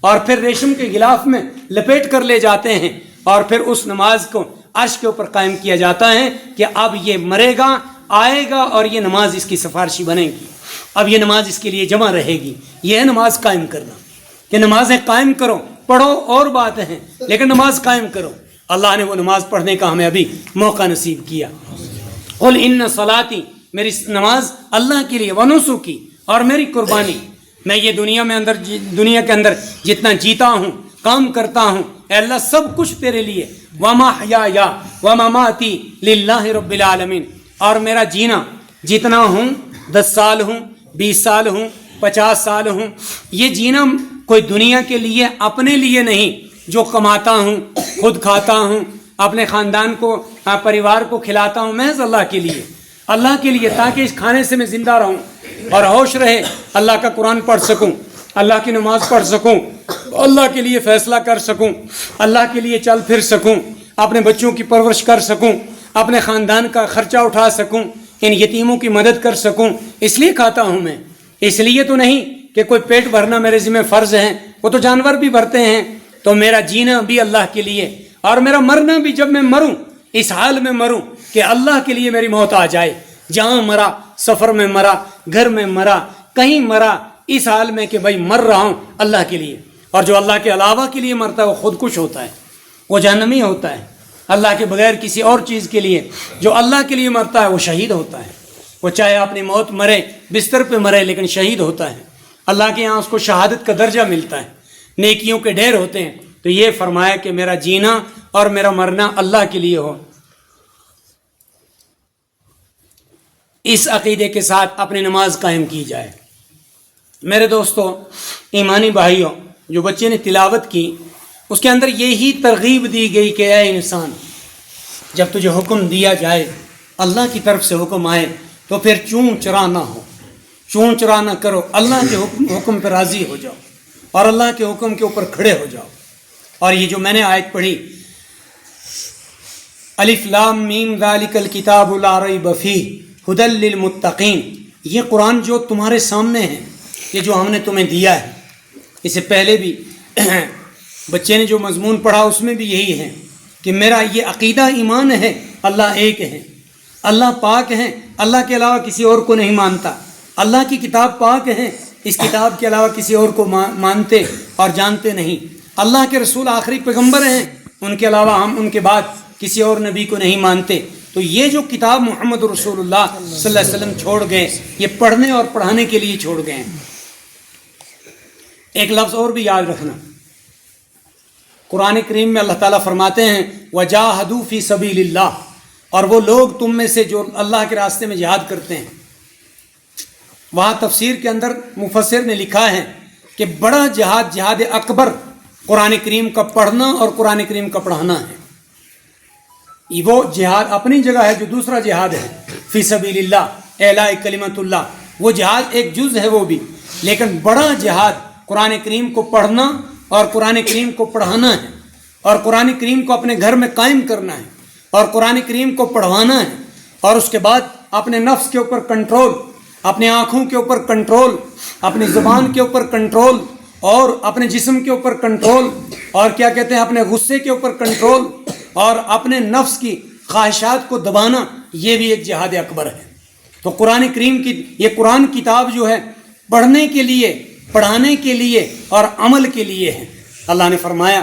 A: اور پھر ریشم کے غلاف میں لپیٹ کر لے جاتے ہیں, اور پھر اس نماز کو عرش کے اوپر قائم کیا جاتا ہے کہ اب یہ مرے گا, آئے گا, اور یہ نماز اس کی سفارشی بنے گی. اب یہ نماز اس کے لیے جمع رہے گی. یہ ہے نماز قائم کرنا کہ نمازیں قائم کرو, پڑھو اور بات ہے لیکن نماز قائم کرو. اللہ نے وہ نماز پڑھنے کا ہمیں ابھی موقع نصیب کیا. قل ان صلاتی, میری نماز اللہ کے لیے, ونسکی, اور میری قربانی. میں یہ دنیا کے اندر جتنا جیتا ہوں, کام کرتا ہوں, اے اللہ سب کچھ تیرے لیے. ومحیایا ومماتی للہ رب العالمین, اور میرا جینا جتنا ہوں, 10 سال ہوں, 20 سال ہوں, 50 سال ہوں, یہ جینا کوئی دنیا کے لیے, اپنے لیے نہیں. جو کماتا ہوں, خود کھاتا ہوں, اپنے خاندان کو, پریوار کو کھلاتا ہوں, محض اللہ کے لیے, اللہ کے لیے, تاکہ اس کھانے سے میں زندہ رہوں اور ہوش رہے, اللہ کا قرآن پڑھ سکوں, اللہ کی نماز پڑھ سکوں, اللہ کے لیے فیصلہ کر سکوں, اللہ کے لیے چل پھر سکوں, اپنے بچوں کی پرورش کر سکوں, اپنے خاندان کا خرچہ اٹھا سکوں, ان یتیموں کی مدد کر سکوں. اس لیے کھاتا ہوں میں, اس لیے تو نہیں کہ کوئی پیٹ بھرنا میرے ذمہ فرض ہے, وہ تو جانور بھی بھرتے ہیں. تو میرا جینا بھی اللہ کے لیے, اور میرا مرنا بھی, جب میں مروں اس حال میں مروں کہ اللہ کے لیے میری موت آ جائے. جہاں مرا, سفر میں مرا, گھر میں مرا, کہیں مرا, اس حال میں کہ بھائی مر رہا ہوں اللہ کے لیے. اور جو اللہ کے علاوہ کے لیے مرتا ہے وہ خود کش ہوتا ہے, وہ جہنمی ہوتا ہے. اللہ کے بغیر کسی اور چیز کے لیے جو اللہ کے لیے مرتا ہے وہ شہید ہوتا ہے. وہ چاہے اپنی موت مرے, بستر پہ مرے, لیکن شہید ہوتا ہے. اللہ کے یہاں اس کو شہادت کا درجہ ملتا ہے, نیکیوں کے ڈھیر ہوتے ہیں. تو یہ فرمایا کہ میرا جینا اور میرا مرنا اللہ کے لیے ہو. اس عقیدے کے ساتھ اپنی نماز قائم کی جائے. میرے دوستو, ایمانی بھائیوں, جو بچے نے تلاوت کی اس کے اندر یہی ترغیب دی گئی کہ اے انسان, جب تجھے حکم دیا جائے, اللہ کی طرف سے حکم آئے, تو پھر چون چرا نہ ہو, چون چرا نہ کرو, اللہ کے حکم پہ راضی ہو جاؤ اور اللہ کے حکم کے اوپر کھڑے ہو جاؤ. اور یہ جو میں نے آیت پڑھی, الف لام میم ذالک الکتاب لا ریب فیہ ھدی للمتقین, یہ قرآن جو تمہارے سامنے ہے, یہ جو ہم نے تمہیں دیا ہے. اس سے پہلے بھی بچے نے جو مضمون پڑھا اس میں بھی یہی ہے کہ میرا یہ عقیدہ ایمان ہے, اللہ ایک ہے, اللہ پاک ہیں, اللہ کے علاوہ کسی اور کو نہیں مانتا, اللہ کی کتاب پاک ہے, اس کتاب کے علاوہ کسی اور کو مانتے اور جانتے نہیں, اللہ کے رسول آخری پیغمبر ہیں, ان کے علاوہ ہم ان کے بعد کسی اور نبی کو نہیں مانتے. تو یہ جو کتاب محمد رسول اللہ صلی اللہ علیہ وسلم چھوڑ گئے, یہ پڑھنے اور پڑھانے کے لیے چھوڑ گئے ہیں. ایک لفظ اور بھی یاد رکھنا, قرآن کریم میں اللہ تعالیٰ فرماتے ہیں وجاہدوا فی سبیل اللہ, اور وہ لوگ تم میں سے جو اللہ کے راستے میں جہاد کرتے ہیں. وہاں تفسیر کے اندر مفسر نے لکھا ہے کہ بڑا جہاد, جہاد اکبر, قرآن کریم کا پڑھنا اور قرآن کریم کا پڑھانا ہے. وہ جہاد اپنی جگہ ہے, جو دوسرا جہاد ہے فی سبیل اللہ اعلاء کلمت اللہ, وہ جہاد ایک جز ہے وہ بھی, لیکن بڑا جہاد قرآن کریم کو پڑھنا اور قرآن کریم کو پڑھانا ہے, اور قرآن کریم کو اپنے گھر میں قائم کرنا ہے, اور قرآن کریم کو پڑھوانا ہے, اور اس کے بعد اپنے نفس کے اوپر کنٹرول, اپنے آنکھوں کے اوپر کنٹرول, اپنی زبان کے اوپر کنٹرول, اور اپنے جسم کے اوپر کنٹرول, اور کیا کہتے ہیں اپنے غصے کے اوپر کنٹرول, اور اپنے نفس کی خواہشات کو دبانا, یہ بھی ایک جہاد اکبر ہے. تو قرآن کریم کی یہ قرآن کتاب جو ہے پڑھنے کے لیے, پڑھانے کے لیے اور عمل کے لیے ہے. اللہ نے فرمایا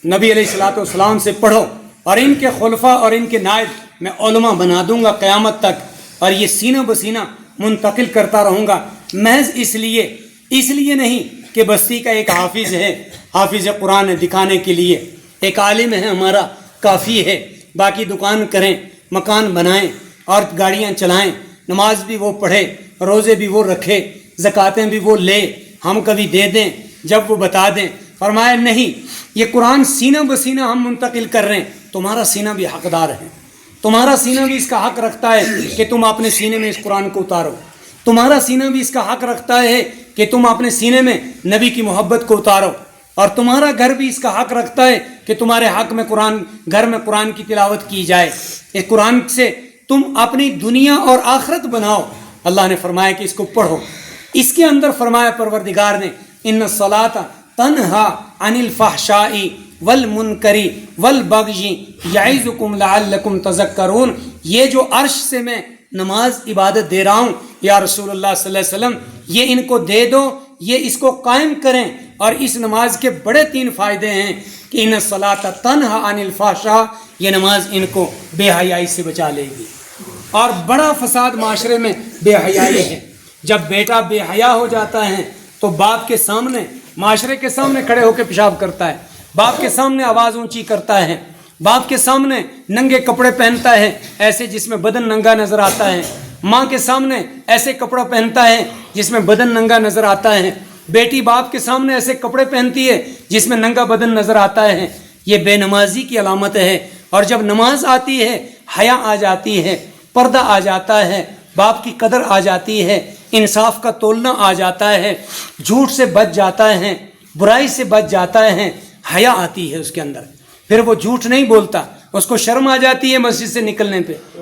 A: نبی علیہ الصلوۃ والسلام سے پڑھو, اور ان کے خلفاء اور ان کے نائب میں علماء بنا دوں گا قیامت تک, اور یہ سینہ بسینہ منتقل کرتا رہوں گا. محض اس لیے نہیں کہ بستی کا ایک حافظ ہے, حافظ قرآن ہے دکھانے کے لیے, ایک عالم ہے ہمارا کافی ہے, باقی دکان کریں, مکان بنائیں اور گاڑیاں چلائیں, نماز بھی وہ پڑھے, روزے بھی وہ رکھے, زکاتیں بھی وہ لے, ہم کبھی دے دیں جب وہ بتا دیں. فرمایا نہیں, یہ قرآن سینہ بسینہ ہم منتقل کر رہے ہیں, تمہارا سینہ بھی حقدار ہے, تمہارا سینہ بھی اس کا حق رکھتا ہے کہ تم اپنے سینے میں اس قرآن کو اتارو, تمہارا سینہ بھی اس کا حق رکھتا ہے کہ تم اپنے سینے میں نبی کی محبت کو اتارو, اور تمہارا گھر بھی اس کا حق رکھتا ہے کہ تمہارے حق میں گھر میں قرآن کی تلاوت کی جائے. اس قرآن سے تم اپنی دنیا اور آخرت بناؤ. اللہ نے فرمایا کہ اس کو پڑھو. اس کے اندر فرمایا پروردگار نے ان الصلاۃ تنہا عن الفحشاء والمنکر والبغی یعظکم لعلکم تذکرون. یہ جو عرش سے میں نماز عبادت دے رہا ہوں یا رسول اللہ صلی اللہ علیہ وسلم یہ ان کو دے دو، یہ اس کو قائم کریں۔ اور اس نماز کے بڑے 3 فائدے ہیں کہ ان الصلاۃ تنہی عن الفحشاء، یہ نماز ان کو بے حیائی سے بچا لے گی۔ اور بڑا فساد معاشرے میں بے حیائی ہے۔ جب بیٹا بے حیا ہو جاتا ہے تو باپ کے سامنے، معاشرے کے سامنے کھڑے ہو کے پیشاب کرتا ہے، باپ کے سامنے آواز اونچی کرتا ہے، باپ کے سامنے ننگے کپڑے پہنتا ہے ایسے جس میں بدن ننگا نظر آتا ہے، ماں کے سامنے ایسے کپڑا پہنتا ہے جس میں بدن ننگا نظر آتا ہے، بیٹی باپ کے سامنے ایسے کپڑے پہنتی ہے جس میں ننگا بدن نظر آتا ہے۔ یہ بے نمازی کی علامت ہے۔ اور جب نماز آتی ہے، حیا آ جاتی ہے، پردہ آ جاتا ہے، باپ کی قدر آ جاتی ہے، انصاف کا تولنا آ جاتا ہے، جھوٹ سے بچ جاتا ہے، برائی سے بچ جاتا ہے، حیا آتی ہے اس کے اندر، پھر وہ جھوٹ نہیں بولتا، اس کو شرم آ جاتی ہے مسجد سے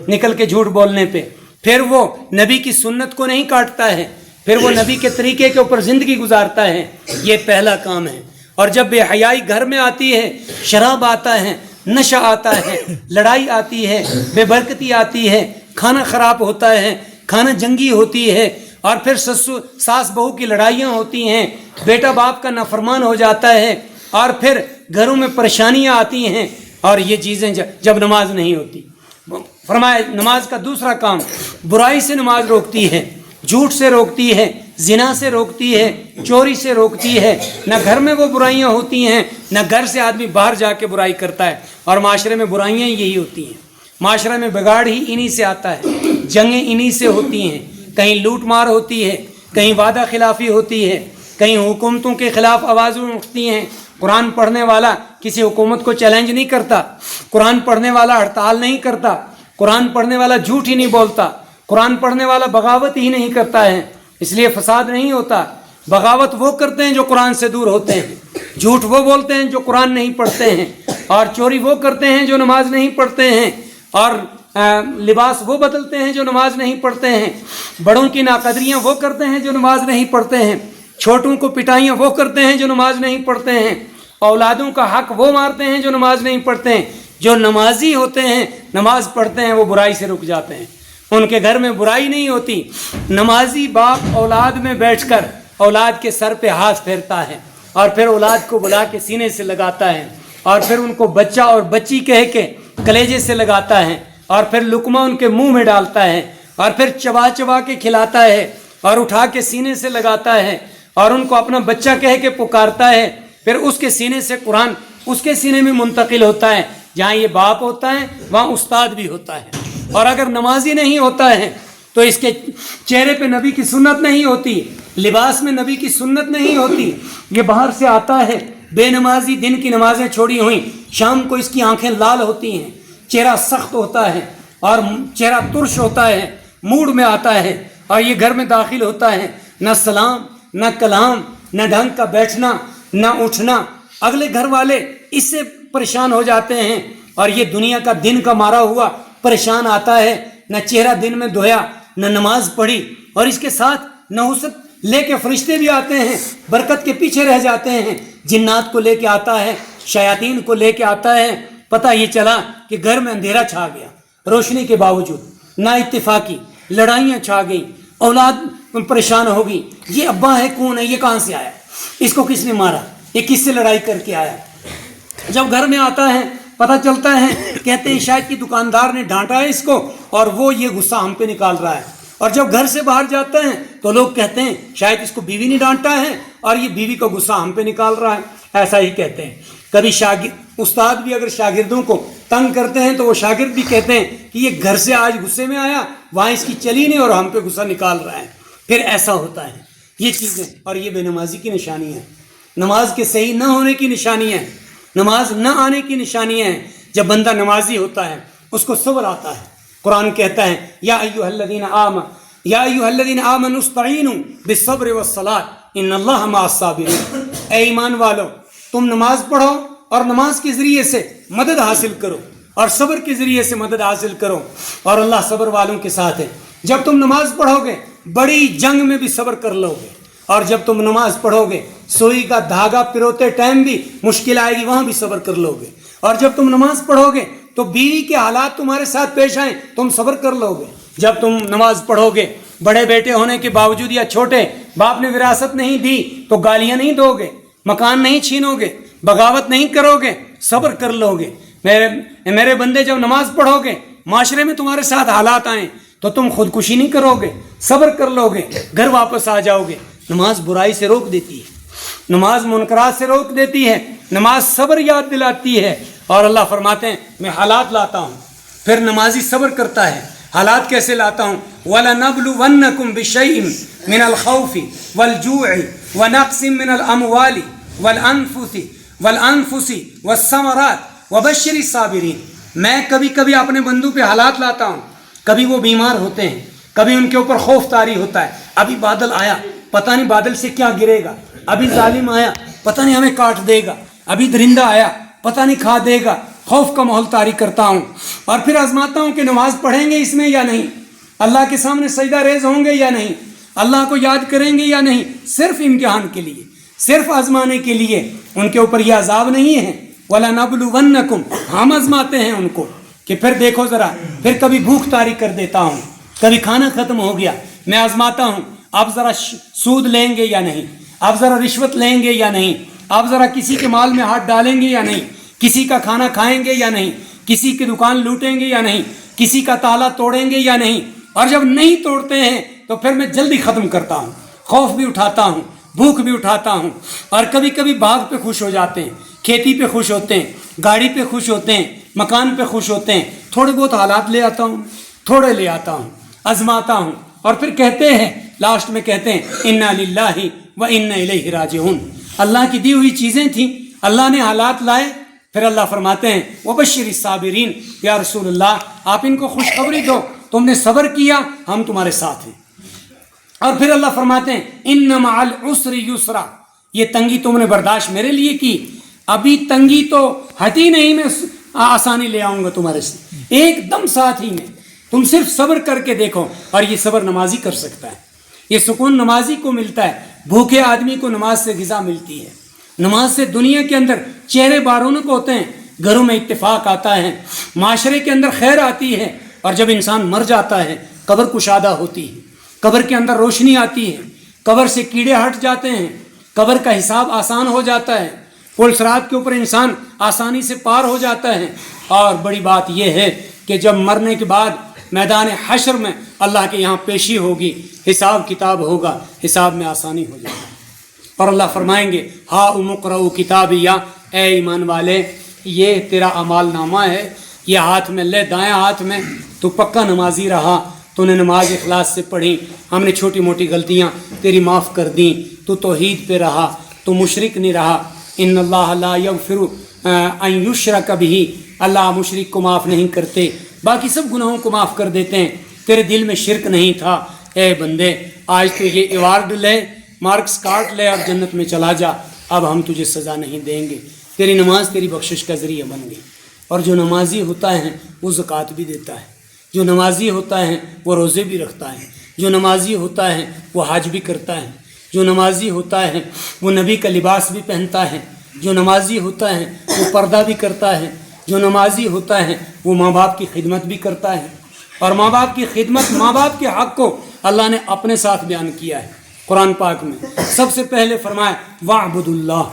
A: نکل کے جھوٹ بولنے پہ، پھر وہ نبی کی سنت کو نہیں کاٹتا ہے، پھر وہ نبی کے طریقے کے اوپر زندگی گزارتا ہے۔ یہ پہلا کام ہے۔ اور جب بے حیائی گھر میں آتی ہے، شراب آتا ہے، نشہ آتا ہے، لڑائی آتی ہے، بے برکتی آتی ہے، کھانا خراب ہوتا ہے، کھانا جنگی ہوتی ہے، اور پھر ساس بہو کی لڑائیاں ہوتی ہیں، بیٹا باپ کا نافرمان ہو جاتا ہے، اور پھر گھروں میں پریشانیاں آتی ہیں، اور یہ چیزیں جب نماز نہیں ہوتی۔ فرمایا نماز کا دوسرا کام، برائی سے نماز روکتی ہے، جھوٹ سے روکتی ہے، زنا سے روکتی ہے، چوری سے روکتی ہے۔ نہ گھر میں وہ برائیاں ہوتی ہیں، نہ گھر سے آدمی باہر جا کے برائی کرتا ہے، اور معاشرے میں برائیاں یہی ہوتی ہیں۔ معاشرے میں بگاڑ ہی انہی سے آتا ہے، جنگیں انہی سے ہوتی ہیں، کہیں لوٹ مار ہوتی ہے، کہیں وعدہ خلافی ہوتی ہے، کہیں حکومتوں کے خلاف آوازیں اٹھتی ہیں۔ قرآن پڑھنے والا کسی حکومت کو چیلنج نہیں کرتا، قرآن پڑھنے والا ہڑتال نہیں کرتا، قرآن پڑھنے والا جھوٹ ہی نہیں بولتا، قرآن پڑھنے والا بغاوت ہی نہیں کرتا ہے، اس لیے فساد نہیں ہوتا۔ بغاوت وہ کرتے ہیں جو قرآن سے دور ہوتے ہیں، جھوٹ وہ بولتے ہیں جو قرآن نہیں پڑھتے ہیں، اور چوری وہ کرتے ہیں جو نماز نہیں پڑھتے ہیں، اور لباس وہ بدلتے ہیں جو نماز نہیں پڑھتے ہیں، بڑوں کی ناقدریاں وہ کرتے ہیں جو نماز نہیں پڑھتے ہیں، چھوٹوں کو پٹائیاں وہ کرتے ہیں جو نماز نہیں پڑھتے ہیں، اولادوں کا حق وہ مارتے ہیں جو نماز نہیں پڑھتے ہیں۔ جو نمازی ہوتے ہیں، نماز پڑھتے ہیں، وہ برائی سے رک جاتے ہیں، ان کے گھر میں برائی نہیں ہوتی۔ نمازی باپ اولاد میں بیٹھ کر اولاد کے سر پہ ہاتھ پھیرتا ہے، اور پھر اولاد کو بلا کے سینے سے لگاتا ہے، اور پھر ان کو بچہ اور بچی کہہ کے کلیجے سے لگاتا ہے، اور پھر لقمہ ان کے منہ میں ڈالتا ہے، اور پھر چبا چبا کے کھلاتا ہے، اور اٹھا کے سینے سے لگاتا ہے، اور ان کو اپنا بچہ کہہ کے پکارتا ہے۔ پھر اس کے سینے سے قرآن اس کے سینے میں منتقل ہوتا ہے۔ جہاں یہ باپ ہوتا ہے وہاں استاد بھی ہوتا ہے۔ اور اگر نمازی نہیں ہوتا ہے تو اس کے چہرے پہ نبی کی سنت نہیں ہوتی، لباس میں نبی کی سنت نہیں ہوتی۔ یہ باہر سے آتا ہے بے نمازی، دن کی نمازیں چھوڑی ہوئیں، شام کو اس کی آنکھیں لال ہوتی ہیں، چہرہ سخت ہوتا ہے، اور چہرہ ترش ہوتا ہے، موڈ میں آتا ہے، اور یہ گھر میں داخل ہوتا ہے، نہ سلام، نہ کلام، نہ ڈھنگ کا بیٹھنا، نہ اٹھنا۔ اگلے گھر والے اس سے پریشان ہو جاتے ہیں، اور یہ دنیا کا دن کا مارا ہوا پریشان آتا ہے، نہ چہرہ دن میں دھویا، نہ نماز پڑھی، اور اس کے ساتھ نحوست لے کے فرشتے بھی آتے ہیں، برکت کے پیچھے رہ جاتے ہیں، جنات کو لے کے آتا ہے، شیاطین کو لے کے آتا ہے۔ پتہ یہ چلا کہ گھر میں اندھیرا چھا گیا، روشنی کے باوجود نا اتفاقی لڑائیاں چھا گئیں، اولاد پریشان ہو گئی، یہ ابا ہے کون ہے، یہ کہاں سے آیا، اس کو کس نے مارا، یہ کس سے لڑائی کر کے آیا۔ جب گھر میں آتا ہے پتہ چلتا ہے، کہتے ہیں شاید کہ دکاندار نے ڈانٹا ہے اس کو، اور وہ یہ غصہ ہم پہ نکال رہا ہے۔ اور جب گھر سے باہر جاتے ہیں تو لوگ کہتے ہیں شاید اس کو بیوی نے ڈانٹا ہے، اور یہ بیوی کا غصہ ہم پہ نکال رہا ہے، ایسا ہی کہتے ہیں۔ کبھی استاد بھی اگر شاگردوں کو تنگ کرتے ہیں تو وہ شاگرد بھی کہتے ہیں کہ یہ گھر سے آج غصے میں آیا، وہاں اس کی چلی نہیں اور ہم پہ غصہ نکال رہا ہے۔ پھر ایسا ہوتا ہے یہ چیزیں، اور یہ بے نمازی کی نشانی ہے، نماز کے صحیح نہ ہونے کی نشانی ہے، نماز نہ آنے کی نشانیاں ہیں۔ جب بندہ نمازی ہوتا ہے اس کو صبر آتا ہے۔ قرآن کہتا ہے یا ایھا الذین آمنوا استعینوا بالصبر والصلاۃ ان اللہ مع الصابرین۔ اے ایمان والو، تم نماز پڑھو اور نماز کے ذریعے سے مدد حاصل کرو، اور صبر کے ذریعے سے مدد حاصل کرو، اور اللہ صبر والوں کے ساتھ ہے۔ جب تم نماز پڑھو گے بڑی جنگ میں بھی صبر کر لو گے، اور جب تم نماز پڑھو گے سوئی کا دھاگا پروتے ٹائم بھی مشکل آئے گی، وہاں بھی صبر کر لو گے، اور جب تم نماز پڑھو گے تو بیوی کے حالات تمہارے ساتھ پیش آئیں تم صبر کر لو گے، جب تم نماز پڑھو گے بڑے بیٹے ہونے کے باوجود یا چھوٹے، باپ نے وراثت نہیں دی تو گالیاں نہیں دو گے، مکان نہیں چھینو گے، بغاوت نہیں کرو گے، صبر کر لو گے۔ میرے بندے جب نماز پڑھو گے، معاشرے میں تمہارے ساتھ حالات آئیں تو تم خودکشی نہیں کرو گے، صبر کر لو گے، گھر واپس آ جاؤ گے۔ نماز برائی سے روک دیتی ہے، نماز منکرات سے روک دیتی ہے، نماز صبر یاد دلاتی ہے۔ اور اللہ فرماتے ہیں میں حالات لاتا ہوں، پھر نمازی صبر کرتا ہے۔ حالات کیسے لاتا ہوں؟ وَلَنَبْلُوَنَّكُمْ بِشَيْءٍ مِّنَ الْخَوْفِ وَالْجُوعِ وَنَقْصٍ مِّنَ الْأَمْوَالِ وَالْأَنفُسِ وَالثَّمَرَاتِ وَبَشِّرِ الصَّابِرِينَ۔ میں کبھی کبھی اپنے بندوں پہ حالات لاتا ہوں، کبھی وہ بیمار ہوتے ہیں، کبھی ان کے اوپر خوف طاری ہوتا ہے۔ ابھی بادل آیا، پتہ نہیں بادل سے کیا گرے گا، ابھی ظالم آیا پتہ نہیں ہمیں کاٹ دے گا، ابھی درندہ آیا پتہ نہیں کھا دے گا، خوف کا ماحول طاری کرتا ہوں۔ اور پھر آزماتا ہوں کہ نماز پڑھیں گے اس میں یا نہیں، اللہ کے سامنے سجدہ ریز ہوں گے یا نہیں، اللہ کو یاد کریں گے یا نہیں، صرف امتحان کے لیے، صرف آزمانے کے لیے۔ ان کے اوپر یہ عذاب نہیں ہے وَلَنَبْلُوَنَّكُمْ، ہم آزماتے ہیں ان کو کہ پھر دیکھو ذرا، پھر کبھی بھوک طاری کر دیتا ہوں، کبھی کھانا ختم ہو گیا، میں آزماتا ہوں آپ ذرا سود لیں گے یا نہیں، آپ ذرا رشوت لیں گے یا نہیں، آپ ذرا کسی کے مال میں ہاتھ ڈالیں گے یا نہیں، کسی کا کھانا کھائیں گے یا نہیں، کسی کی دکان لوٹیں گے یا نہیں، کسی کا تالا توڑیں گے یا نہیں۔ اور جب نہیں توڑتے ہیں تو پھر میں جلدی ختم کرتا ہوں، خوف بھی اٹھاتا ہوں، بھوک بھی اٹھاتا ہوں۔ اور کبھی کبھی باغ پہ خوش ہو جاتے ہیں، کھیتی پہ خوش ہوتے ہیں، گاڑی پہ خوش ہوتے ہیں، مکان پہ خوش ہوتے ہیں، تھوڑے بہت حالات لے آتا ہوں، تھوڑے لے آتا ہوں، آزماتا ہوں، اور پھر کہتے ہیں لاسٹ میں کہتے ہیں انا للہ و انا الیہ راجعون۔ اللہ کی دی ہوئی چیزیں تھیں، اللہ نے حالات لائے، پھر اللہ فرماتے ہیں وبشر الصابرین، یا رسول اللہ آپ ان کو خوشخبری دو، تم نے صبر کیا ہم تمہارے ساتھ ہیں۔ اور پھر اللہ فرماتے ہیں ان مع العسر یسرا، یہ تنگی تم نے برداشت میرے لیے کی، ابھی تنگی تو ہٹی نہیں، میں آسانی لے آؤں گا تمہارے سے ایک دم ساتھ ہی میں، تم صرف صبر کر کے دیکھو۔ اور یہ صبر نمازی کر سکتا ہے، یہ سکون نمازی کو ملتا ہے۔ بھوکے آدمی کو نماز سے غذا ملتی ہے، نماز سے دنیا کے اندر چہرے بارونق ہوتے ہیں، گھروں میں اتفاق آتا ہے، معاشرے کے اندر خیر آتی ہے۔ اور جب انسان مر جاتا ہے قبر کشادہ ہوتی ہے، قبر کے اندر روشنی آتی ہے، قبر سے کیڑے ہٹ جاتے ہیں، قبر کا حساب آسان ہو جاتا ہے، پل صراط کے اوپر انسان آسانی سے پار ہو جاتا ہے۔ اور بڑی بات یہ ہے کہ جب مرنے کے بعد میدان حشر میں اللہ کے یہاں پیشی ہوگی، حساب کتاب ہوگا، حساب میں آسانی ہو جائے گی۔ اور اللہ فرمائیں گے ہا اقرؤ کتابیہ، اے ایمان والے یہ تیرا اعمال نامہ ہے، یہ ہاتھ میں لے، دائیں ہاتھ میں، تو پکا نمازی رہا، تو نے نماز اخلاص سے پڑھی، ہم نے چھوٹی موٹی غلطیاں تیری معاف کر دیں، تو توحید پہ رہا، تو مشرک نہیں رہا۔ ان اللہ لا یغفر ان یشرک بہ، اللہ مشرک کو معاف نہیں کرتے، باقی سب گناہوں کو معاف کر دیتے ہیں۔ تیرے دل میں شرک نہیں تھا، اے بندے آج تو یہ ایوارڈ لے، مارکس کاٹ لے اور جنت میں چلا جا، اب ہم تجھے سزا نہیں دیں گے، تیری نماز تیری بخشش کا ذریعہ بن گئی۔ اور جو نمازی ہوتا ہے وہ زکوٰۃ بھی دیتا ہے، جو نمازی ہوتا ہے وہ روزے بھی رکھتا ہے، جو نمازی ہوتا ہے وہ حج بھی کرتا ہے، جو نمازی ہوتا ہے وہ نبی کا لباس بھی پہنتا ہے، جو نمازی ہوتا ہے وہ پردہ بھی کرتا ہے، جو نمازی ہوتا ہے وہ ماں باپ کی خدمت بھی کرتا ہے۔ اور ماں باپ کی خدمت، ماں باپ کے حق کو اللہ نے اپنے ساتھ بیان کیا ہے قرآن پاک میں۔ سب سے پہلے فرمایا وَاعْبُدُوا اللَّهَ،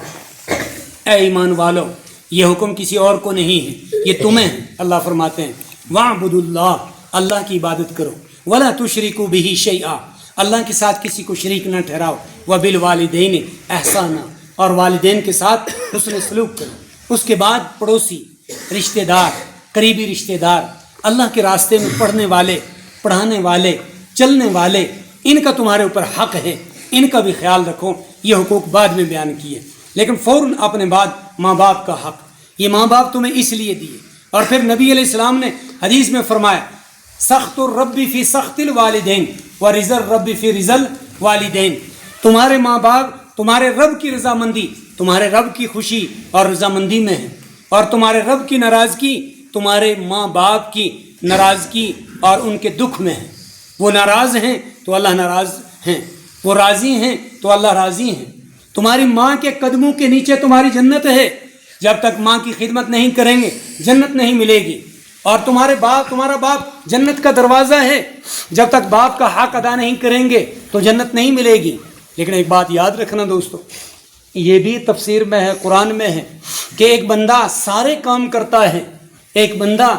A: اے ایمان والو یہ حکم کسی اور کو نہیں ہے، یہ تمہیں ہے۔ اللہ فرماتے ہیں وَاعْبُدُوا اللَّهَ، اللہ کی عبادت کرو، وَلَا تُشْرِكُوا بِهِ شَيْئًا، اللہ کے ساتھ کسی کو شریک نہ ٹھہراؤ، وَبِالْوَالِدَيْنِ احسانا، اور والدین کے ساتھ حسن سلوک کرو۔ اس کے بعد پڑوسی، رشتہ دار، قریبی رشتہ دار، اللہ کے راستے میں پڑھنے والے، پڑھانے والے، چلنے والے، ان کا تمہارے اوپر حق ہے، ان کا بھی خیال رکھو۔ یہ حقوق بعد میں بیان کیے، لیکن فوراً اپنے بعد ماں باپ کا حق، یہ ماں باپ تمہیں اس لیے دیے۔ اور پھر نبی علیہ السلام نے حدیث میں فرمایا سخت الرب فی سخت الوالدین ورضا الرب فی رضا الوالدین، تمہارے ماں باپ تمہارے رب کی رضامندی، تمہارے رب کی خوشی اور رضامندی میں ہے، اور تمہارے رب کی ناراضگی تمہارے ماں باپ کی ناراضگی اور ان کے دکھ میں ہے۔ وہ ناراض ہیں تو اللہ ناراض ہیں، وہ راضی ہیں تو اللہ راضی ہیں۔ تمہاری ماں کے قدموں کے نیچے تمہاری جنت ہے، جب تک ماں کی خدمت نہیں کریں گے جنت نہیں ملے گی۔ اور تمہارا باپ جنت کا دروازہ ہے، جب تک باپ کا حق ادا نہیں کریں گے تو جنت نہیں ملے گی۔ لیکن ایک بات یاد رکھنا دوستو، یہ بھی تفسیر میں ہے، قرآن میں ہے کہ ایک بندہ سارے کام کرتا ہے، ایک بندہ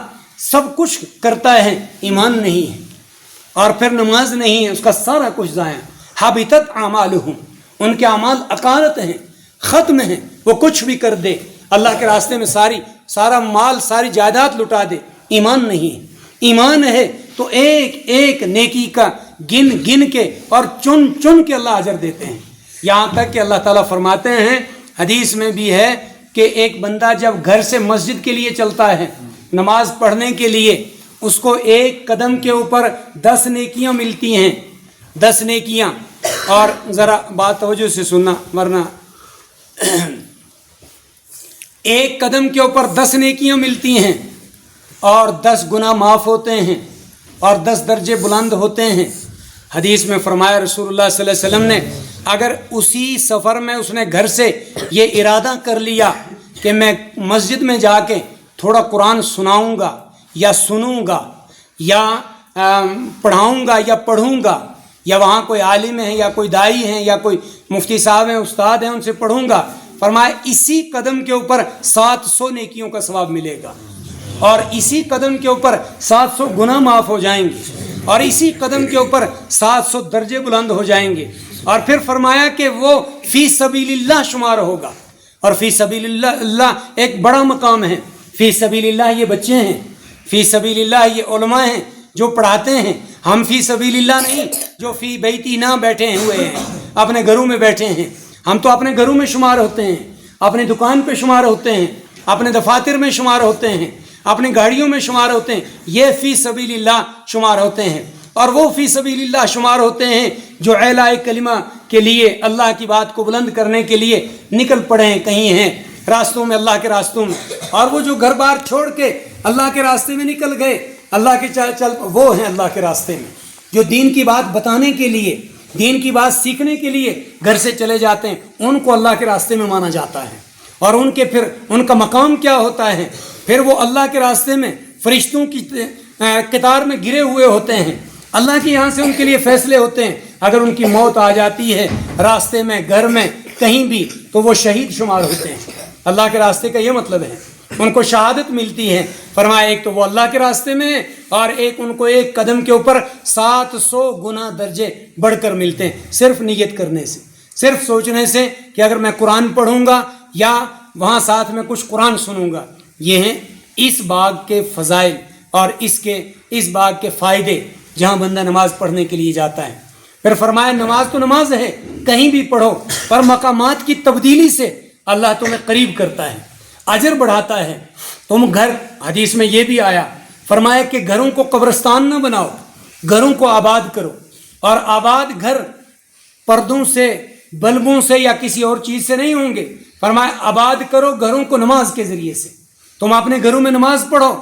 A: سب کچھ کرتا ہے، ایمان نہیں ہے اور پھر نماز نہیں ہے، اس کا سارا کچھ ضائع، حبطت اعمالہم، ان کے اعمال اکارت ہیں، ختم ہیں، وہ کچھ بھی کر دے، اللہ کے راستے میں سارا مال، ساری جائیداد لٹا دے، ایمان نہیں ہے۔ ایمان ہے تو ایک ایک نیکی کا گن کے اور چن کے اللہ اجر دیتے ہیں، یہاں تک کہ اللہ تعالیٰ فرماتے ہیں، حدیث میں بھی ہے کہ ایک بندہ جب گھر سے مسجد کے لیے چلتا ہے نماز پڑھنے کے لیے، اس کو ایک قدم کے اوپر 10 نیکیاں ملتی ہیں، 10 نیکیاں۔ اور ذرا بات توجہ سے سننا ورنہ ایک قدم کے اوپر 10 نیکیاں ملتی ہیں اور 10 گناہ معاف ہوتے ہیں اور 10 درجے بلند ہوتے ہیں۔ حدیث میں فرمایا رسول اللہ صلی اللہ علیہ وسلم نے، اگر اسی سفر میں اس نے گھر سے یہ ارادہ کر لیا کہ میں مسجد میں جا کے تھوڑا قرآن سناؤں گا یا سنوں گا یا پڑھاؤں گا یا پڑھوں گا، یا وہاں کوئی عالم ہے یا کوئی دائی ہیں یا کوئی مفتی صاحب ہیں، استاد ہیں، ان سے پڑھوں گا، فرمایا اسی قدم کے اوپر 700 نیکیوں کا ثواب ملے گا اور اسی قدم کے اوپر 700 گناہ معاف ہو جائیں گے اور اسی قدم کے اوپر 700 درجے بلند ہو جائیں گے۔ اور پھر فرمایا کہ وہ فی سبیل اللہ شمار ہوگا، اور فی سبیل اللہ ایک بڑا مقام ہے۔ فی سبیل اللہ یہ بچے ہیں، فی سبیل اللہ یہ علماء ہیں جو پڑھاتے ہیں، ہم فی سبیل اللہ نہیں جو فی بیتی نہ بیٹھے ہوئے ہیں، اپنے گھروں میں بیٹھے ہیں، ہم تو اپنے گھروں میں شمار ہوتے ہیں، اپنی دکان پہ شمار ہوتے ہیں، اپنے دفاتر میں شمار ہوتے ہیں، اپنی گاڑیوں میں شمار ہوتے ہیں، یہ فی سبیل اللہ شمار ہوتے ہیں۔ اور وہ فی سبیل اللہ شمار ہوتے ہیں جو اعلاء کلمہ کے لیے، اللہ کی بات کو بلند کرنے کے لیے نکل پڑے ہیں، کہیں ہیں راستوں میں، اللہ کے راستوں میں، اور وہ جو گھر بار چھوڑ کے اللہ کے راستے میں نکل گئے، اللہ کے وہ ہیں اللہ کے راستے میں، جو دین کی بات بتانے کے لیے، دین کی بات سیکھنے کے لیے گھر سے چلے جاتے ہیں، ان کو اللہ کے راستے میں مانا جاتا ہے۔ اور ان کا مقام کیا ہوتا ہے؟ پھر وہ اللہ کے راستے میں فرشتوں کی قطار میں گرے ہوئے ہوتے ہیں، اللہ کے یہاں سے ان کے لیے فیصلے ہوتے ہیں، اگر ان کی موت آ جاتی ہے راستے میں، گھر میں، کہیں بھی، تو وہ شہید شمار ہوتے ہیں۔ اللہ کے راستے کا یہ مطلب ہے، ان کو شہادت ملتی ہے۔ فرمایا ایک تو وہ اللہ کے راستے میں، اور ایک ان کو ایک قدم کے اوپر 700 گنا درجے بڑھ کر ملتے ہیں، صرف نیت کرنے سے، صرف سوچنے سے کہ اگر میں قرآن پڑھوں گا یا وہاں ساتھ میں کچھ قرآن سنوں گا۔ یہ ہیں اس باغ کے فضائل اور اس باغ کے فائدے جہاں بندہ نماز پڑھنے کے لیے جاتا ہے۔ پھر فرمایا نماز تو نماز ہے، کہیں بھی پڑھو، پر مقامات کی تبدیلی سے اللہ تمہیں قریب کرتا ہے، اجر بڑھاتا ہے۔ تم گھر، حدیث میں یہ بھی آیا، فرمایا کہ گھروں کو قبرستان نہ بناؤ، گھروں کو آباد کرو، اور آباد گھر پردوں سے، بلبوں سے یا کسی اور چیز سے نہیں ہوں گے، فرمایا آباد کرو گھروں کو نماز کے ذریعے سے۔ تم اپنے گھروں میں نماز پڑھو،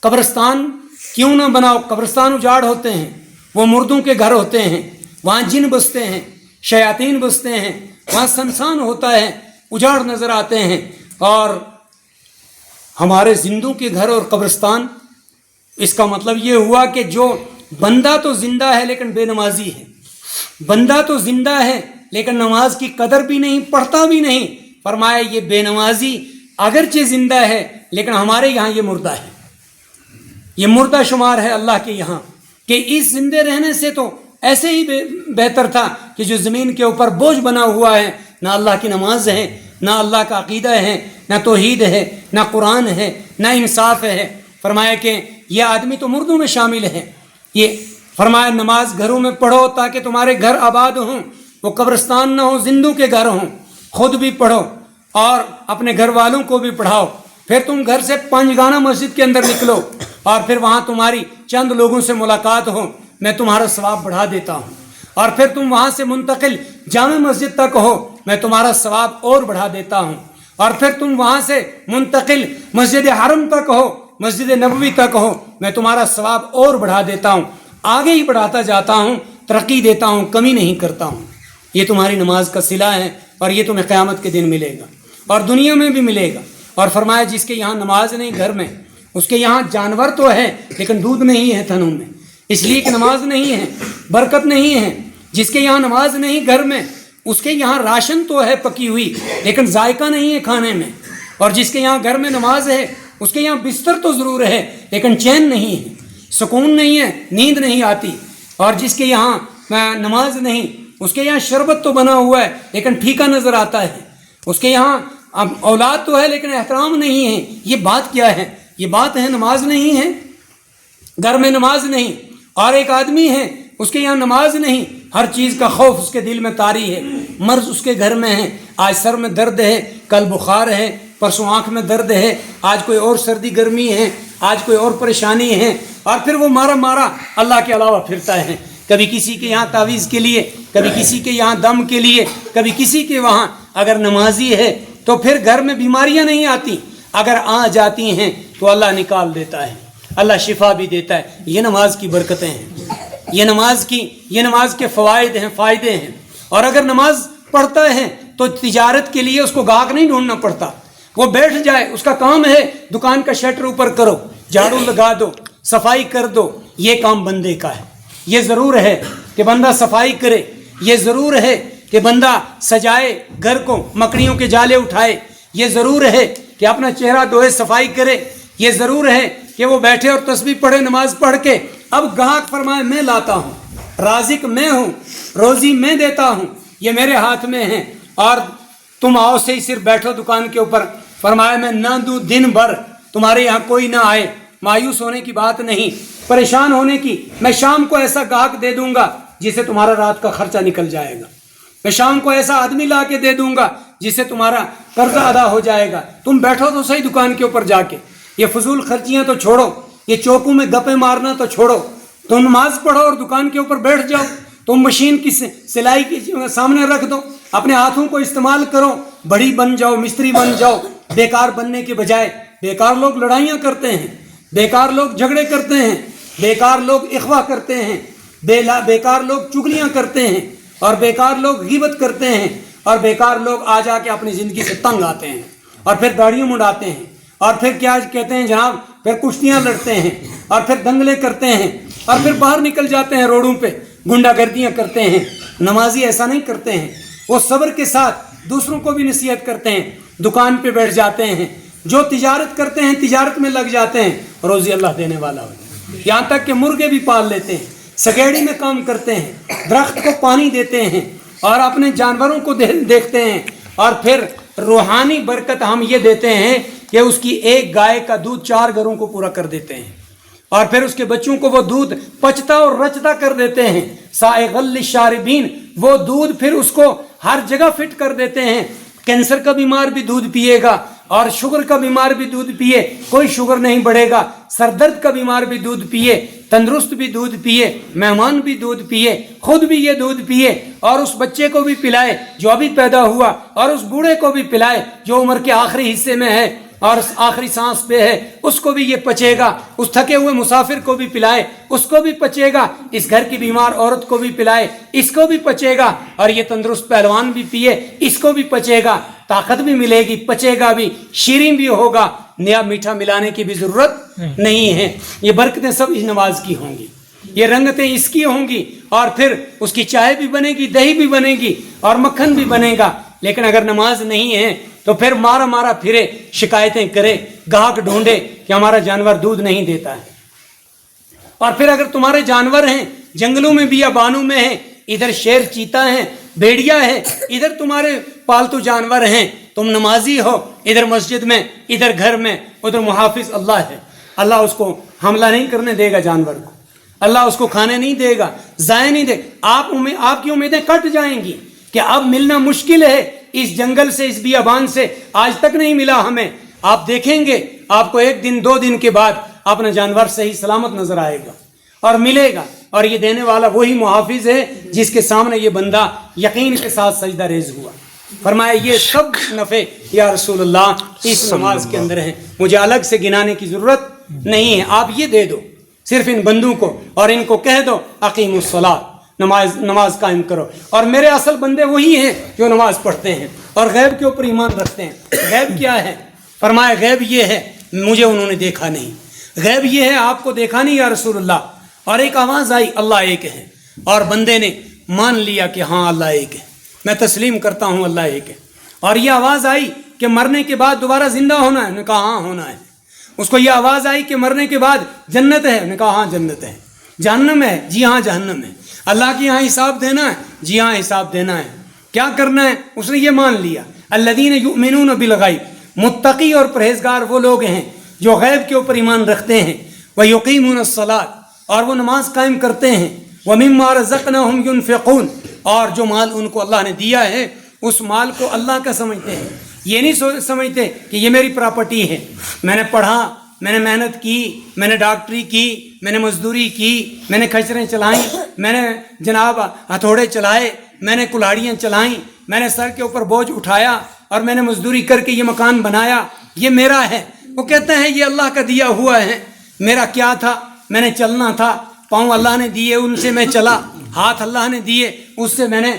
A: قبرستان کیوں نہ بناؤ؟ قبرستان اجاڑ ہوتے ہیں، وہ مردوں کے گھر ہوتے ہیں، وہاں جن بستے ہیں، شیاطین بستے ہیں، وہاں سنسان ہوتا ہے، اجاڑ نظر آتے ہیں۔ اور ہمارے زندوں کے گھر اور قبرستان، اس کا مطلب یہ ہوا کہ جو بندہ تو زندہ ہے لیکن بے نمازی ہے، بندہ تو زندہ ہے لیکن نماز کی قدر بھی نہیں، پڑھتا بھی نہیں، فرمایا یہ بے نمازی اگرچہ زندہ ہے لیکن ہمارے یہاں یہ مردہ ہے، یہ مردہ شمار ہے اللہ کے یہاں، کہ اس زندے رہنے سے تو ایسے ہی بہتر تھا کہ جو زمین کے اوپر بوجھ بنا ہوا ہے، نہ اللہ کی نماز ہے، نہ اللہ کا عقیدہ ہے، نہ توحید ہے، نہ قرآن ہے، نہ انصاف ہے۔ فرمایا کہ یہ آدمی تو مردوں میں شامل ہے۔ یہ فرمایا نماز گھروں میں پڑھو تاکہ تمہارے گھر آباد ہوں، وہ قبرستان نہ ہو، زندوں کے گھر ہوں۔ خود بھی پڑھو اور اپنے گھر والوں کو بھی پڑھاؤ۔ پھر تم گھر سے 5 گانا مسجد کے اندر نکلو اور پھر وہاں تمہاری چند لوگوں سے ملاقات ہو، میں تمہارا ثواب بڑھا دیتا ہوں۔ اور پھر تم وہاں سے منتقل جامع مسجد تک ہو، میں تمہارا ثواب اور بڑھا دیتا ہوں۔ اور پھر تم وہاں سے منتقل مسجد حرم تک ہو، مسجد نبوی تک ہو، میں تمہارا ثواب اور بڑھا دیتا ہوں، آگے ہی بڑھاتا جاتا ہوں، ترقی دیتا ہوں، کمی نہیں کرتا ہوں۔ یہ تمہاری نماز کا صلہ ہے اور یہ تمہیں قیامت کے دن ملے گا اور دنیا میں بھی ملے گا۔ اور فرمایا جس کے یہاں نماز نہیں گھر میں، اس کے یہاں جانور تو ہے لیکن دودھ نہیں ہے تھنوں میں، اس لیے کہ نماز نہیں ہے، برکت نہیں ہے۔ جس کے یہاں نماز نہیں گھر میں، اس کے یہاں راشن تو ہے پکی ہوئی لیکن ذائقہ نہیں ہے کھانے میں، اور جس کے یہاں گھر میں نماز ہے اس کے یہاں بستر تو ضرور ہے لیکن چین نہیں ہے، سکون نہیں ہے، نیند نہیں آتی۔ اور جس کے یہاں نماز نہیں، اس کے یہاں شربت تو بنا ہوا ہے لیکن پھیکا نظر آتا ہے، اس کے یہاں اولاد تو ہے لیکن احترام نہیں ہے۔ یہ بات کیا ہے؟ یہ بات ہے نماز نہیں ہے، گھر میں نماز نہیں۔ اور ایک آدمی ہے اس کے یہاں نماز نہیں، ہر چیز کا خوف اس کے دل میں طاری ہے، مرض اس کے گھر میں ہے، آج سر میں درد ہے، کل بخار ہے، پرسوں آنکھ میں درد ہے، آج کوئی اور سردی گرمی ہے، آج کوئی اور پریشانی ہے، اور پھر وہ مارا اللہ کے علاوہ پھرتا ہے، کبھی کسی کے یہاں تعویذ کے لیے، کبھی کسی کے یہاں دم کے لیے، کبھی کسی کے وہاں۔ اگر نمازی ہے تو پھر گھر میں بیماریاں نہیں آتی، اگر آ جاتی ہیں تو اللہ نکال دیتا ہے، اللہ شفا بھی دیتا ہے۔ یہ نماز کی برکتیں ہیں، یہ نماز کے فوائد ہیں، فائدے ہیں۔ اور اگر نماز پڑھتا ہے تو تجارت کے لیے اس کو گاہک نہیں ڈھونڈنا پڑتا، وہ بیٹھ جائے، اس کا کام ہے دکان کا شٹر اوپر کرو، جھاڑو لگا دو، صفائی کر دو، یہ کام بندے کا ہے۔ یہ ضرور ہے کہ بندہ صفائی کرے، یہ ضرور ہے کہ بندہ سجائے گھر کو، مکڑیوں کے جالے اٹھائے، یہ ضرور ہے کہ اپنا چہرہ دھوئے، صفائی کرے، یہ ضرور ہے کہ وہ بیٹھے اور تسبیح پڑھے نماز پڑھ کے۔ اب گاہک فرمائے میں لاتا ہوں، رازق میں ہوں، روزی میں دیتا ہوں، یہ میرے ہاتھ میں ہے، اور تم آؤ سے ہی صرف بیٹھو دکان کے اوپر، فرمایا میں نہ دوں دن بھر، تمہارے یہاں کوئی نہ آئے، مایوس ہونے کی بات نہیں، پریشان ہونے کی۔ میں شام کو ایسا گاہک دے دوں گا جسے تمہارا رات کا خرچہ نکل جائے گا، میں شام کو ایسا آدمی لا کے دے دوں گا جس سے تمہارا قرضہ ادا ہو جائے گا۔ تم بیٹھو تو صحیح دکان کے اوپر جا کے، یہ فضول خرچیاں تو چھوڑو، یہ چوکوں میں گپے مارنا تو چھوڑو، تم نماز پڑھو اور دکان کے اوپر بیٹھ جاؤ، تم مشین کی سلائی کی سامنے رکھ دو، اپنے ہاتھوں کو استعمال کرو، بڑی بن جاؤ، مستری بن جاؤ، بیکار بننے کے بجائے۔ بیکار لوگ لڑائیاں کرتے ہیں، بیکار لوگ جھگڑے کرتے ہیں، بیکار لوگ اخوا کرتے ہیں، بیکار لوگ چگلیاں کرتے ہیں، اور بیکار لوگ غیبت کرتے ہیں، اور بیکار لوگ آ جا کے اپنی زندگی سے تنگ آتے ہیں اور پھر داڑیوں مڈاتے ہیں، اور پھر کیا کہتے ہیں جناب، پھر کشتیاں لڑتے ہیں، اور پھر دنگلے کرتے ہیں، اور پھر باہر نکل جاتے ہیں روڈوں پہ، گنڈا گردیاں کرتے ہیں۔ نمازی ایسا نہیں کرتے ہیں، وہ صبر کے ساتھ دوسروں کو بھی نصیحت کرتے ہیں، دکان پہ بیٹھ جاتے ہیں، جو تجارت کرتے ہیں تجارت میں لگ جاتے ہیں، روزی اللہ دینے والا ہو، یہاں تک کہ مرغے بھی پال لیتے ہیں، سگیڑی میں کام کرتے ہیں، درخت کو پانی دیتے ہیں، اور اپنے جانوروں کو دیکھتے ہیں، اور پھر روحانی برکت ہم یہ دیتے ہیں کہ اس کی ایک گائے کا دودھ 4 گھروں کو پورا کر دیتے ہیں، اور پھر اس کے بچوں کو وہ دودھ پچتا اور رچتا کر دیتے ہیں، سائغ للشاربین، وہ دودھ پھر اس کو ہر جگہ فٹ کر دیتے ہیں۔ کینسر کا بیمار بھی دودھ پیے گا، اور شوگر کا بیمار بھی دودھ پیے، کوئی شوگر نہیں بڑھے گا، سر درد کا بیمار بھی دودھ پیے، تندرست بھی دودھ پیے، مہمان بھی دودھ پیے، خود بھی یہ دودھ پیے، اور اس بچے کو بھی پلائے جو ابھی پیدا ہوا، اور اس بوڑھے کو بھی پلائے جو عمر کے آخری حصے میں ہے اور آخری سانس پہ ہے، اس کو بھی یہ پچے گا، اس تھکے ہوئے مسافر کو بھی پلائے، اس کو بھی پچے گا، اس گھر کی بیمار عورت کو بھی پلائے، اس کو بھی پچے گا، اور یہ تندرست پہلوان بھی پیے، اس کو بھی پچے گا، طاقت بھی ملے گی، پچے گا بھی، شیریں بھی ہوگا، نیا میٹھا ملانے کی بھی ضرورت نہیں ہے۔ یہ برکتیں سب اس نماز کی ہوں گی، یہ رنگتیں اس کی ہوں گی، اور پھر اس کی چائے بھی بنے گی، دہی بھی بنے گی، اور مکھن بھی بنے گا۔ لیکن اگر نماز نہیں ہے تو پھر مارا پھرے، شکایتیں کرے، گاہک ڈھونڈے کہ ہمارا جانور دودھ نہیں دیتا ہے۔ اور پھر اگر تمہارے جانور ہیں جنگلوں میں بیابانوں میں ہیں، ادھر شیر چیتا ہے، بھیڑیا ہے، ادھر تمہارے پالتو جانور ہیں، تم نمازی ہو، ادھر مسجد میں، ادھر گھر میں، ادھر محافظ اللہ ہے، اللہ اس کو حملہ نہیں کرنے دے گا، جانور کو اللہ اس کو کھانے نہیں دے گا، ضائع نہیں دے گا۔ آپ کی امیدیں کٹ جائیں گی کہ اب ملنا مشکل ہے اس جنگل سے، اس بیابان سے، آج تک نہیں ملا ہمیں۔ آپ دیکھیں گے آپ کو 1 دن 2 دن کے بعد اپنا جانور صحیح سلامت نظر آئے گا اور ملے گا، اور یہ دینے والا وہی محافظ ہے جس کے سامنے یہ بندہ یقین کے ساتھ سجدہ ریز ہوا۔ فرمایا یہ سب نفع یا رسول اللہ اس نماز کے اندر ہیں، مجھے الگ سے گنانے کی ضرورت نہیں ہے، آپ یہ دے دو صرف ان بندوں کو، اور ان کو کہہ دو اقیموا الصلاۃ، نماز قائم کرو۔ اور میرے اصل بندے وہی ہیں جو نماز پڑھتے ہیں اور غیب کے اوپر ایمان رکھتے ہیں۔ غیب کیا ہے؟ فرمایا غیب یہ ہے، مجھے انہوں نے دیکھا نہیں، غیب یہ ہے آپ کو دیکھا نہیں یا رسول اللہ. اور ایک آواز آئی اللہ ایک ہے، اور بندے نے مان لیا کہ ہاں اللہ ایک ہے، میں تسلیم کرتا ہوں اللہ ایک ہے. اور یہ آواز آئی کہ مرنے کے بعد دوبارہ زندہ ہونا ہے، انہوں نے کہا ہاں ہونا ہے. اس کو یہ آواز آئی کہ مرنے کے بعد جنت ہے، انہوں نے کہا ہاں جنت ہے. جہنم ہے، جی ہاں جہنم ہے. اللہ کے یہاں حساب دینا ہے، جی ہاں حساب دینا ہے. کیا کرنا ہے؟ اس نے یہ مان لیا. الذین یؤمنون بالغیب، متقی اور پرہیزگار وہ لوگ ہیں جو غیب کے اوپر ایمان رکھتے ہیں. ویقیمون الصلاۃ، اور وہ نماز قائم کرتے ہیں. ومما رزقناہم ینفقون، اور جو مال ان کو اللہ نے دیا ہے اس مال کو اللہ کا سمجھتے ہیں. یہ نہیں سمجھتے کہ یہ میری پراپرٹی ہے، میں نے پڑھا، میں نے محنت کی، میں نے ڈاکٹری کی، میں نے مزدوری کی، میں نے کھچریں چلائیں، میں نے جناب ہتھوڑے چلائے، میں نے کلاڑیاں چلائیں، میں نے سر کے اوپر بوجھ اٹھایا اور میں نے مزدوری کر کے یہ مکان بنایا، یہ میرا ہے. وہ کہتے ہیں یہ اللہ کا دیا ہوا ہے. میرا کیا تھا؟ میں نے چلنا تھا، پاؤں اللہ نے دیے ان سے میں چلا، ہاتھ اللہ نے دیے اس سے میں نے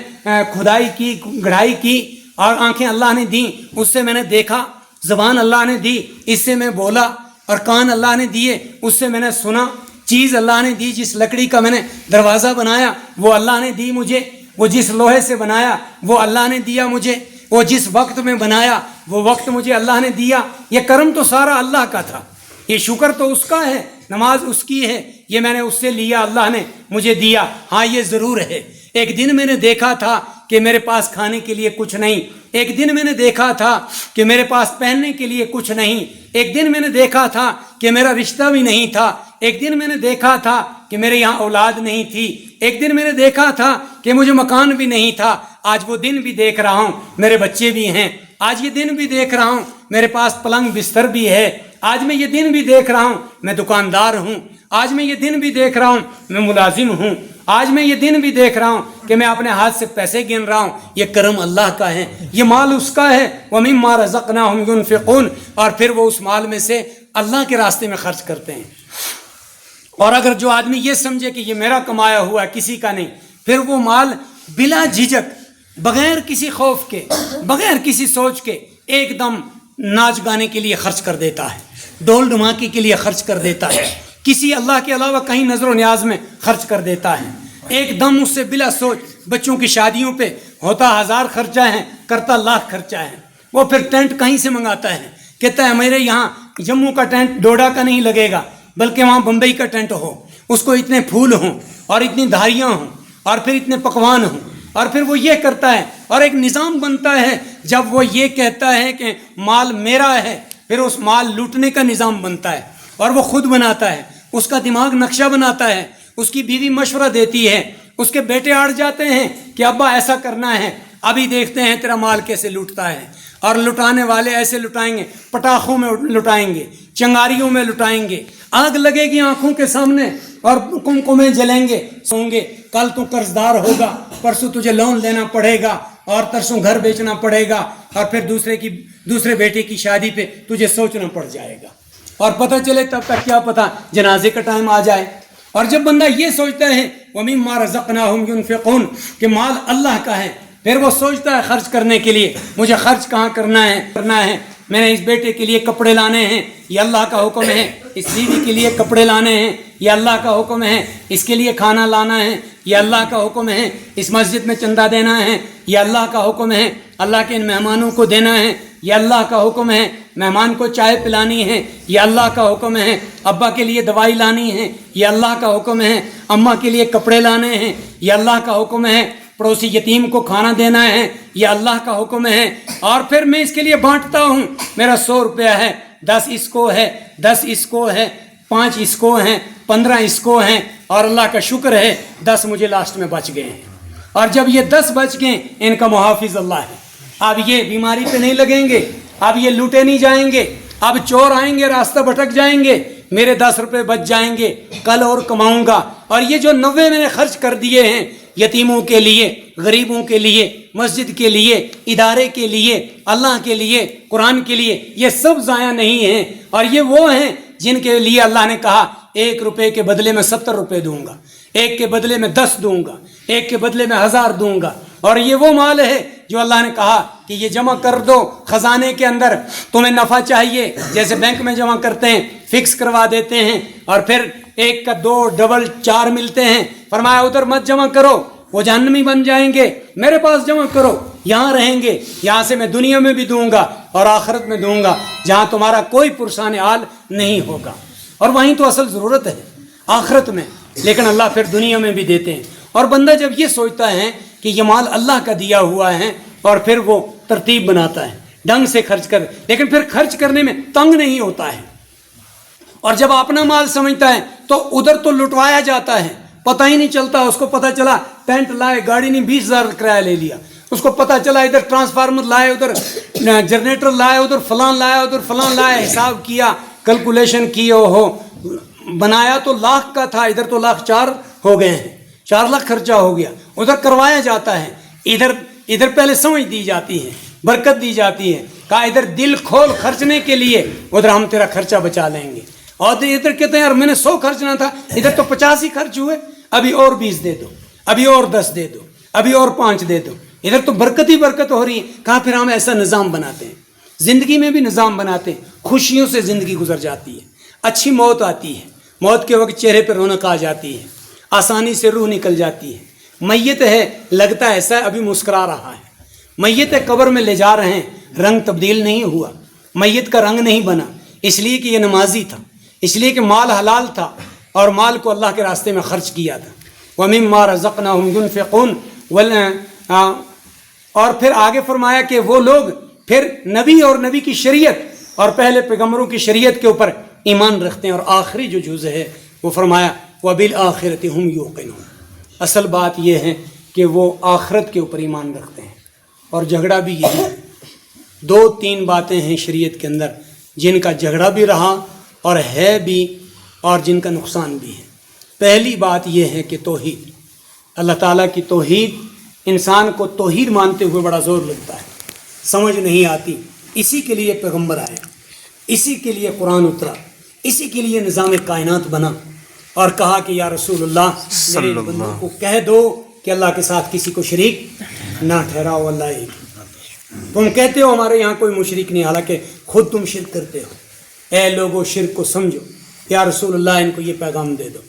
A: کھدائی کی، گڑھائی کی، اور آنکھیں اللہ نے دیں اس سے میں نے دیکھا، زبان اللہ نے دی اس سے میں بولا، اور کان اللہ نے دیے اس سے میں نے سنا. چیز اللہ نے دی، جس لکڑی کا میں نے دروازہ بنایا وہ اللہ نے دی مجھے، وہ جس لوہے سے بنایا وہ اللہ نے دیا مجھے، وہ جس وقت میں بنایا وہ وقت مجھے اللہ نے دیا. یہ کرم تو سارا اللہ کا تھا، یہ شکر تو اس کا ہے، نماز اس کی ہے، یہ میں نے اس سے لیا، اللہ نے مجھے دیا. ہاں یہ ضرور ہے ایک دن میں نے دیکھا تھا کہ میرے پاس کھانے کے لیے کچھ نہیں، ایک دن میں نے دیکھا تھا کہ میرے پاس پہننے کے لیے کچھ نہیں، ایک دن میں نے دیکھا تھا کہ میرا رشتہ بھی نہیں تھا، ایک دن میں نے دیکھا تھا کہ میرے یہاں اولاد نہیں تھی، ایک دن میں نے دیکھا تھا کہ مجھے مکان بھی نہیں تھا. آج وہ دن بھی دیکھ رہا ہوں، میرے بچے بھی ہیں. آج یہ دن بھی دیکھ رہا ہوں، میرے پاس پلنگ بستر بھی ہے. آج میں یہ دن بھی دیکھ رہا ہوں، میں دکاندار ہوں. آج میں یہ دن بھی دیکھ رہا ہوں، میں ملازم ہوں. آج میں یہ دن بھی دیکھ رہا ہوں کہ میں اپنے ہاتھ سے پیسے گن رہا ہوں. یہ کرم اللہ کا ہے، یہ مال اس کا ہے. وَمِمَّا رَزَقْنَاهُمْ يُنْفِقُونَ، اور پھر وہ اس مال میں سے اللہ کے راستے میں خرچ کرتے ہیں. اور اگر جو آدمی یہ سمجھے کہ یہ میرا کمایا ہوا ہے کسی کا نہیں، پھر وہ مال بلا جھجک، بغیر کسی خوف کے، بغیر کسی سوچ کے ایک دم ناچ گانے کے لیے خرچ کر دیتا ہے، ڈول ڈھماکی کے لیے خرچ کر دیتا ہے، کسی اللہ کے علاوہ کہیں نظر و نیاز میں خرچ کر دیتا ہے. ایک دم اس سے بلا سوچ. بچوں کی شادیوں پہ ہوتا 1000 خرچہ ہیں، کرتا 1,00,000 خرچہ ہے. وہ پھر ٹینٹ کہیں سے منگاتا ہے، کہتا ہے میرے یہاں جموں کا ٹینٹ ڈوڈا کا نہیں لگے گا بلکہ وہاں بمبئی کا ٹینٹ ہو، اس کو اتنے پھول ہوں اور اتنی دھاریاں ہوں اور پھر اتنے پکوان ہوں. اور پھر وہ یہ کرتا ہے اور ایک نظام بنتا ہے. جب وہ یہ کہتا ہے کہ مال میرا ہے، پھر اس مال لوٹنے کا نظام بنتا ہے اور وہ خود بناتا ہے. اس کا دماغ نقشہ بناتا ہے، اس کی بیوی مشورہ دیتی ہے، اس کے بیٹے اڑ جاتے ہیں کہ ابا ایسا کرنا ہے، ابھی دیکھتے ہیں تیرا مال کیسے لوٹتا ہے. اور لٹانے والے ایسے لٹائیں گے، پٹاخوں میں لٹائیں گے، چنگاریوں میں لٹائیں گے، آگ لگے گی آنکھوں کے سامنے اور کمکمیں جلیں گے. سوں گے کل تو قرض دار ہوگا، پرسوں تجھے لون لینا پڑے گا اور ترسوں گھر بیچنا پڑے گا، اور پھر دوسرے بیٹے کی شادی پہ تجھے سوچنا پڑ جائے گا. اور پتہ چلے تب تک کیا پتہ جنازے کا ٹائم آ جائے. اور جب بندہ یہ سوچتا ہے وَمِمَّا رَزَقْنَاهُمْ يُنْفِقُونَ کہ مال اللہ کا ہے، پھر وہ سوچتا ہے خرچ کرنے کے لیے مجھے خرچ کہاں کرنا ہے. میں نے اس بیٹے کے لیے کپڑے لانے ہیں، یہ اللہ کا حکم ہے. اس بیوی کے لیے کپڑے لانے ہیں، یہ اللہ کا حکم ہے. اس کے لیے کھانا لانا ہے، یہ اللہ کا حکم ہے. اس مسجد میں چندہ دینا ہے، یہ اللہ کا حکم ہے. اللہ کے ان مہمانوں کو دینا ہے، یہ اللہ کا حکم ہے. مہمان کو چائے پلانی ہے، یہ اللہ کا حکم ہے. ابا کے لیے دوائی لانی ہے، یہ اللہ کا حکم ہے. اماں کے لیے کپڑے لانے ہیں، یہ اللہ کا حکم ہے. پڑوسی یتیم کو کھانا دینا ہے، یہ اللہ کا حکم ہے. اور پھر میں اس کے لیے بانٹتا ہوں. میرا 100 روپیہ ہے، 10 اس کو ہے، 10 اس کو ہے، 5 اس کو ہیں، 15 اس کو ہیں. اور اللہ کا شکر ہے 10 مجھے لاسٹ میں بچ گئے ہیں. اور جب یہ 10 بچ گئے ان کا محافظ اللہ ہے. اب یہ بیماری پہ نہیں لگیں گے، اب یہ لوٹے نہیں جائیں گے، اب چور آئیں گے راستہ بھٹک جائیں گے، میرے 10 روپے بچ جائیں گے، کل اور کماؤں گا. اور یہ جو 90 میں نے خرچ کر دیے ہیں یتیموں کے لیے، غریبوں کے لیے، مسجد کے لیے، ادارے کے لیے، اللہ کے لیے، قرآن کے لیے، یہ سب ضائع نہیں ہیں. اور یہ وہ ہیں جن کے لیے اللہ نے کہا 1 روپے کے بدلے میں 70 روپے دوں گا، 1 کے بدلے میں 10 دوں گا، 1 کے بدلے میں 1000 دوں گا. اور یہ وہ مال ہے جو اللہ نے کہا کہ یہ جمع کر دو خزانے کے اندر. تمہیں نفع چاہیے جیسے بینک میں جمع کرتے ہیں فکس کروا دیتے ہیں اور پھر 1 کا 2 ڈبل 4 ملتے ہیں. فرمایا ادھر مت جمع کرو، وہ جہنمی بن جائیں گے، میرے پاس جمع کرو، یہاں رہیں گے، یہاں سے میں دنیا میں بھی دوں گا اور آخرت میں دوں گا جہاں تمہارا کوئی پرسان حال نہیں ہوگا. اور وہیں تو اصل ضرورت ہے آخرت میں، لیکن اللہ پھر دنیا میں بھی دیتے ہیں. اور بندہ جب یہ سوچتا ہے کہ یہ مال اللہ کا دیا ہوا ہے اور پھر وہ ترتیب بناتا ہے ڈھنگ سے خرچ کر، لیکن پھر خرچ کرنے میں تنگ نہیں ہوتا ہے. اور جب اپنا مال سمجھتا ہے تو ادھر تو لٹوایا جاتا ہے، پتہ ہی نہیں چلتا. اس کو پتہ چلا ٹینٹ لائے، گاڑی نہیں 20,000 کرایہ لے لیا. اس کو پتہ چلا ادھر ٹرانسفارمر لائے، ادھر جنریٹر لائے، ادھر فلان لایا، ادھر فلان لایا، حساب کیا، کیلکولیشن کی، ہو بنایا تو 1,00,000 کا تھا، ادھر تو 1,04,000 ہو گئے ہیں، 4,00,000 خرچہ ہو گیا. ادھر کروایا جاتا ہے، ادھر پہلے سمجھ دی جاتی ہے، برکت دی جاتی ہے. کہا ادھر دل کھول خرچنے کے لیے، ادھر ہم تیرا خرچہ بچا لیں گے. اور ادھر کہتے ہیں یار میں نے 100 خرچنا تھا، ادھر تو 50 ہی خرچ ہوئے، ابھی اور 20 دے دو، ابھی اور 10 دے دو، ابھی اور 5 دے دو. ادھر تو برکت ہی برکت ہو رہی ہے. کہاں پھر ہم ایسا نظام بناتے ہیں، زندگی میں بھی نظام بناتے ہیں، خوشیوں سے زندگی گزر جاتی ہے، اچھی موت آتی ہے، موت کے وقت چہرے پہ رونق آ جاتی ہے، آسانی سے روح نکل جاتی ہے. میت ہے، لگتا ایسا ہے ابھی مسکرا رہا ہے. میت ہے، قبر میں لے جا رہے ہیں، رنگ تبدیل نہیں ہوا، میت کا رنگ نہیں بنا، اس لیے کہ یہ نمازی تھا، اس لیے کہ مال حلال تھا اور مال کو اللہ کے راستے میں خرچ کیا تھا. وَمِمَّا رَزَقْنَاهُمْ يُنْفِقُونَ. اور پھر آگے فرمایا کہ وہ لوگ پھر نبی اور نبی کی شریعت اور پہلے پیغمبروں کی شریعت کے اوپر ایمان رکھتے ہیں. اور آخری جو جز ہے وہ فرمایا وَبِالْآخِرَةِ هُمْ يُوقِنُونَ. اصل بات یہ ہے کہ وہ آخرت کے اوپر ایمان رکھتے ہیں. اور جھگڑا بھی یہی ہے. 2-3 باتیں ہیں شریعت کے اندر جن کا جھگڑا بھی رہا اور ہے بھی اور جن کا نقصان بھی ہے. پہلی بات یہ ہے کہ توحید، اللہ تعالیٰ کی توحید. انسان کو توحید مانتے ہوئے بڑا زور لگتا ہے، سمجھ نہیں آتی. اسی کے لیے پیغمبر آئے، اسی کے لیے قرآن اترا، اسی کے لیے نظام کائنات بنا. اور کہا کہ یا رسول اللہ میرے بندوں کو کہہ دو کہ اللہ کے ساتھ کسی کو شریک نہ ٹھہراؤ، اللہ ایک. تم کہتے ہو ہمارے یہاں کوئی مشرک نہیں، حالانکہ خود تم شرک کرتے ہو. اے لوگو شرک کو سمجھو، یا رسول اللہ ان کو یہ پیغام دے دو.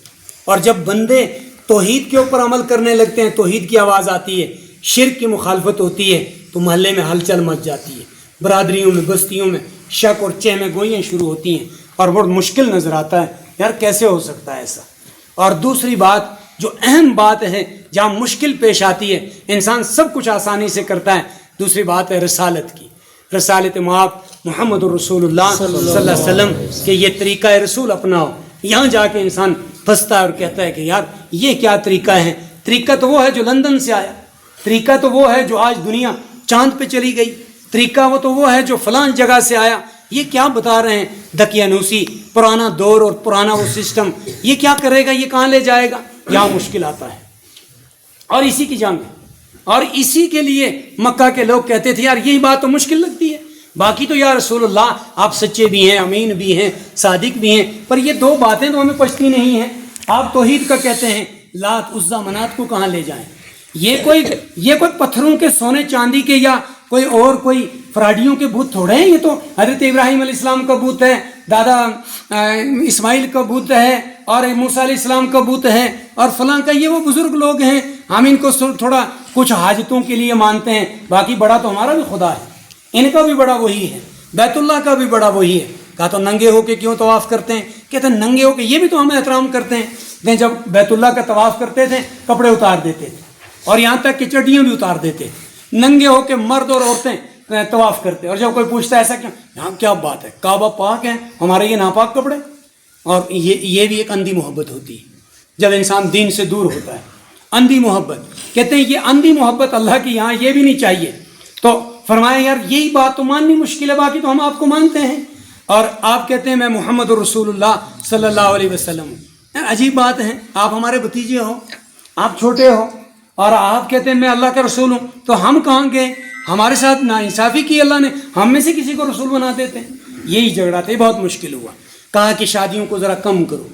A: اور جب بندے توحید کے اوپر عمل کرنے لگتے ہیں، توحید کی آواز آتی ہے، شرک کی مخالفت ہوتی ہے تو محلے میں ہلچل مچ جاتی ہے، برادریوں میں، بستیوں میں شک اور چہمے گوئیاں شروع ہوتی ہیں اور بہت مشکل نظر آتا ہے یار کیسے ہو سکتا ہے ایسا. اور دوسری بات جو اہم بات ہے جہاں مشکل پیش آتی ہے، انسان سب کچھ آسانی سے کرتا ہے، دوسری بات ہے رسالت کی، رسالت مآب محمد الرسول اللہ صلی اللہ علیہ وسلم کہ یہ طریقہ رسول اپناؤ. یہاں جا کے انسان پھنستا ہے اور کہتا ہے کہ یار یہ کیا طریقہ ہے. طریقہ تو وہ ہے جو لندن سے آیا، طریقہ تو وہ ہے جو آج دنیا چاند پہ چلی گئی، طریقہ وہ ہے جو فلان جگہ سے آیا. یہ کیا بتا رہے ہیں دقیانوسی، پرانا دور اور پرانا وہ سسٹم، یہ کیا کرے گا، یہ کہاں لے جائے گا. یہاں مشکل آتا ہے. اور اسی کی جنگ ہے، اور اسی کے لیے مکہ کے لوگ کہتے تھے یار یہی بات تو مشکل لگتی ہے، باقی تو یا رسول اللہ آپ سچے بھی ہیں، امین بھی ہیں، صادق بھی ہیں، پر یہ 2 باتیں تو ہمیں پچھتی نہیں ہیں. آپ توحید کا کہتے ہیں، لات عزا منات کو کہاں لے جائیں. یہ کوئی پتھروں کے، سونے چاندی کے یا کوئی فراڈیوں کے بت تھوڑے ہیں. یہ تو حضرت ابراہیم علیہ السلام کا بت ہے، دادا اسماعیل کا بت ہے، اور موسیٰ علیہ السلام کا بت ہے، اور فلاں کا. یہ وہ بزرگ لوگ ہیں، ہم ان کو تھوڑا کچھ حاجتوں کے لیے مانتے ہیں، باقی بڑا تو ہمارا بھی خدا ہے، ان کا بھی بڑا وہی ہے، بیت اللہ کا بھی بڑا وہی ہے. کہا تو ننگے ہو کے کیوں طواف کرتے ہیں؟ کہتے ہیں ننگے ہو کے یہ بھی تو ہم احترام کرتے ہیں. جب بیت اللہ کا طواف کرتے تھے کپڑے اتار دیتے تھے اور یہاں تک کہ چڈیاں بھی اتار دیتے. ننگے ہو کے مرد اور عورتیں طواف کرتے. اور جب کوئی پوچھتا ہے ایسا کیوں، یہاں کیا بات ہے، کعبہ پاک ہے، ہمارے یہ ناپاک کپڑے. اور یہ بھی ایک اندھی محبت ہوتی ہے جب انسان دین سے دور ہوتا ہے. اندھی محبت کہتے ہیں یہ اندھی محبت اللہ کی یہاں یہ بھی نہیں چاہیے. تو فرمایا یار یہی بات تو ماننی مشکل ہے، باقی تو ہم آپ کو مانتے ہیں. اور آپ کہتے ہیں میں محمد الرسول اللہ صلی اللہ علیہ وسلم ہوں. عجیب بات ہے، آپ ہمارے بھتیجے ہو، آپ چھوٹے ہو، اور آپ کہتے ہیں میں اللہ کا رسول ہوں. تو ہم کہاں گئے؟ ہمارے ساتھ ناانصافی کی اللہ نے، ہم میں سے کسی کو رسول بنا دیتے ہیں. یہی جھگڑا تھا، بہت مشکل ہوا. کہا کہ شادیوں کو ذرا کم کرو،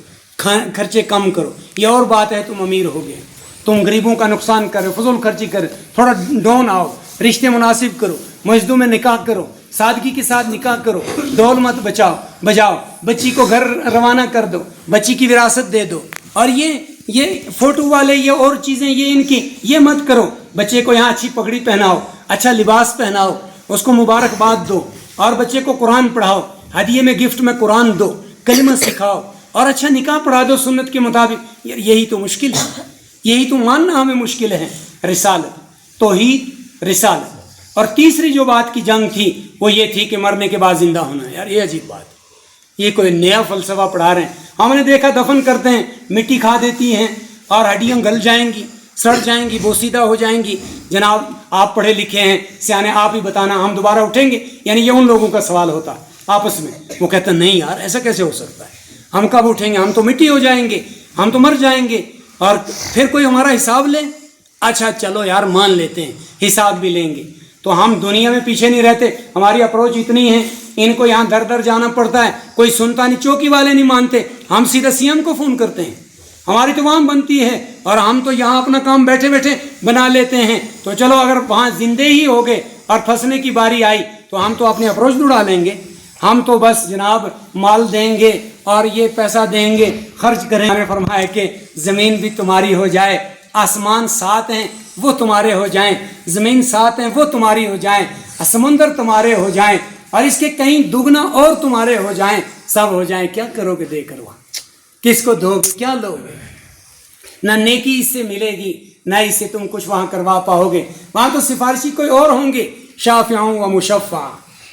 A: خرچے کم کرو. یہ اور بات ہے تم امیر ہو گئے، تم غریبوں کا نقصان کرو، فضول خرچی کرو، تھوڑا ڈاؤن آؤ، رشتے مناسب کرو، مسجدوں میں نکاح کرو. سادگی کے ساتھ نکاح کرو، ڈھول مت بجاؤ، بچی کو گھر روانہ کر دو، بچی کی وراثت دے دو، اور یہ فوٹو والے یہ اور چیزیں یہ ان کی یہ مت کرو، بچے کو یہاں اچھی پگڑی پہناؤ، اچھا لباس پہناؤ، اس کو مبارکباد دو، اور بچے کو قرآن پڑھاؤ، ہدیے میں گفٹ میں قرآن دو، کلمہ سکھاؤ، اور اچھا نکاح پڑھا دو سنت کے مطابق. یہی تو مشکل ہے، یہی تو ماننا ہمیں مشکل ہے. رسالت، توحید، رسالت. اور تیسری جو بات کی جنگ تھی وہ یہ تھی کہ مرنے کے بعد زندہ ہونا. یار یہ عجیب بات ہے، یہ کوئی نیا فلسفہ پڑھا رہے ہیں. ہم نے دیکھا دفن کرتے ہیں، مٹی کھا دیتی ہیں اور ہڈیاں گل جائیں گی، سڑ جائیں گی، بوسیدہ ہو جائیں گی. جناب آپ پڑھے لکھے ہیں، سیانے، آپ ہی بتانا ہم دوبارہ اٹھیں گے؟ یعنی یہ ان لوگوں کا سوال ہوتا آپس میں. وہ کہتے ہیں نہیں یار ایسا کیسے ہو سکتا ہے، ہم کب اٹھیں گے، ہم تو مٹی ہو جائیں گے، ہم تو مر جائیں گے، اور پھر کوئی ہمارا حساب لے. اچھا چلو یار مان لیتے ہیں حساب بھی لیں گے، تو ہم دنیا میں پیچھے نہیں رہتے. ہماری اپروچ اتنی ہے، ان کو یہاں در در جانا پڑتا ہے، کوئی سنتا نہیں، چوکی والے نہیں مانتے، ہم سیدھا سی ایم کو فون کرتے ہیں، ہماری تو وہاں بنتی ہے، اور ہم تو یہاں اپنا کام بیٹھے بیٹھے بنا لیتے ہیں. تو چلو اگر وہاں زندے ہی ہو گئے اور پھنسنے کی باری آئی تو ہم تو اپنی اپروچ دوڑا لیں گے، ہم تو بس جناب مال دیں گے اور یہ پیسہ دیں گے، خرچ کریں. ہمیں فرمایا کہ زمین بھی تمہاری ہو جائے، آسمان 7 ہیں وہ تمہارے ہو جائیں، زمین 7 ہیں وہ تمہاری ہو جائیں، سمندر تمہارے ہو جائیں، اور اس کے کہیں دگنا اور تمہارے ہو جائیں، سب ہو جائیں، کیا کرو گے دے کر وہاں؟ کس کو دو گے؟ کیا لو گے؟ نہ نیکی اس سے ملے گی، نہ اس سے تم کچھ وہاں کروا پاؤ گے. وہاں تو سفارشی کوئی اور ہوں گے، شافع و مشفع.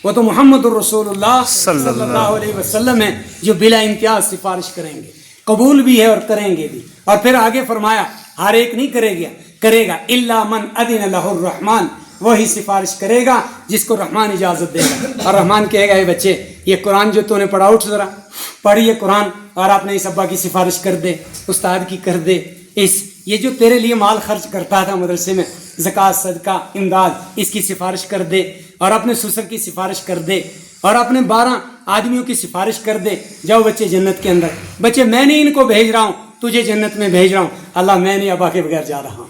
A: وہ تو محمد الرسول اللہ صلی اللہ علیہ وسلم ہیں جو بلا امتیاز سفارش کریں گے، قبول بھی ہے اور کریں گے بھی. اور پھر آگے فرمایا ہر ایک نہیں کرے گا الا من اذن له الرحمن، وہی سفارش کرے گا جس کو رحمان اجازت دے گا. اور رحمان کہے گا اے بچے یہ قرآن جو تو نے پڑھا، اٹھ ذرا پڑھ یہ قرآن، اور اپنے اس ابا کی سفارش کر دے، استاد کی کر دے، یہ جو تیرے لیے مال خرچ کرتا تھا مدرسے میں، زکوٰۃ، صدقہ، امداد، اس کی سفارش کر دے، اور اپنے سسر کی سفارش کر دے، اور اپنے 12 آدمیوں کی سفارش کر دے. جاؤ بچے جنت کے اندر. بچے میں نے ان کو بھیج رہا ہوں، تجھے جنت میں بھیج رہا ہوں. اللہ میں نہیں ابا کے بغیر جا رہا ہوں،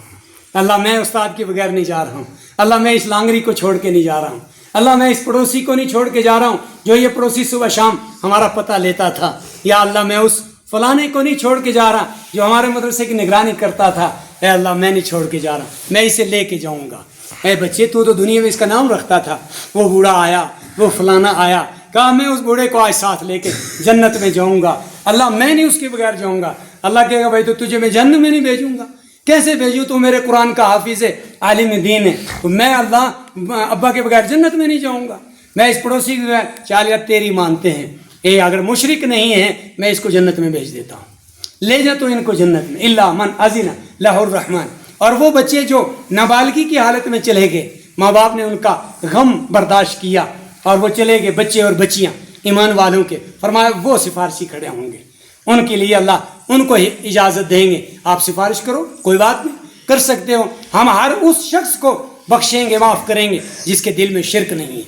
A: اللہ میں استاد کے بغیر نہیں جا رہا ہوں، اللہ میں اس لانگری کو چھوڑ کے نہیں جا رہا ہوں، اللہ میں اس پڑوسی کو نہیں چھوڑ کے جا رہا ہوں جو یہ پڑوسی صبح شام ہمارا پتہ لیتا تھا، یا اللہ میں اس فلانے کو نہیں چھوڑ کے جا رہا جو ہمارے مدرسے کی نگرانی کرتا تھا. اے اللہ میں نہیں چھوڑ کے جا رہا، میں اسے لے کے جاؤں گا. اے بچے تو دنیا میں اس کا نام رکھتا تھا، وہ بوڑھا آیا، وہ فلانا آیا، کہا میں اس بوڑھے کو آج ساتھ لے کے جنت میں جاؤں گا. اللہ میں نہیں اس کے بغیر جاؤں گا. اللہ کہے گا بھائی تو تجھے میں جنت میں نہیں بھیجوں گا. کیسے بھیجوں؟ تو میرے قرآن کا حافظ ہے، عالم دین ہے، تو میں اللہ ابا کے بغیر جنت میں نہیں جاؤں گا. میں اس پڑوسی کے بغیر، چال یار تیری مانتے ہیں، اے اگر مشرک نہیں ہے میں اس کو جنت میں بھیج دیتا ہوں، لے جا تو ان کو جنت میں. الا من اذن له الرحمن. اور وہ بچے جو نابالغی کی حالت میں چلے گئے، ماں باپ نے ان کا غم برداشت کیا اور وہ چلے گئے، بچے اور بچیاں ایمان والوں کے، فرمایا وہ سفارشی کھڑے ہوں گے، ان کے لیے اللہ ان کو اجازت دیں گے، آپ سفارش کرو، کوئی بات نہیں، کر سکتے ہو، ہم ہر اس شخص کو بخشیں گے، معاف کریں گے جس کے دل میں شرک نہیں ہے.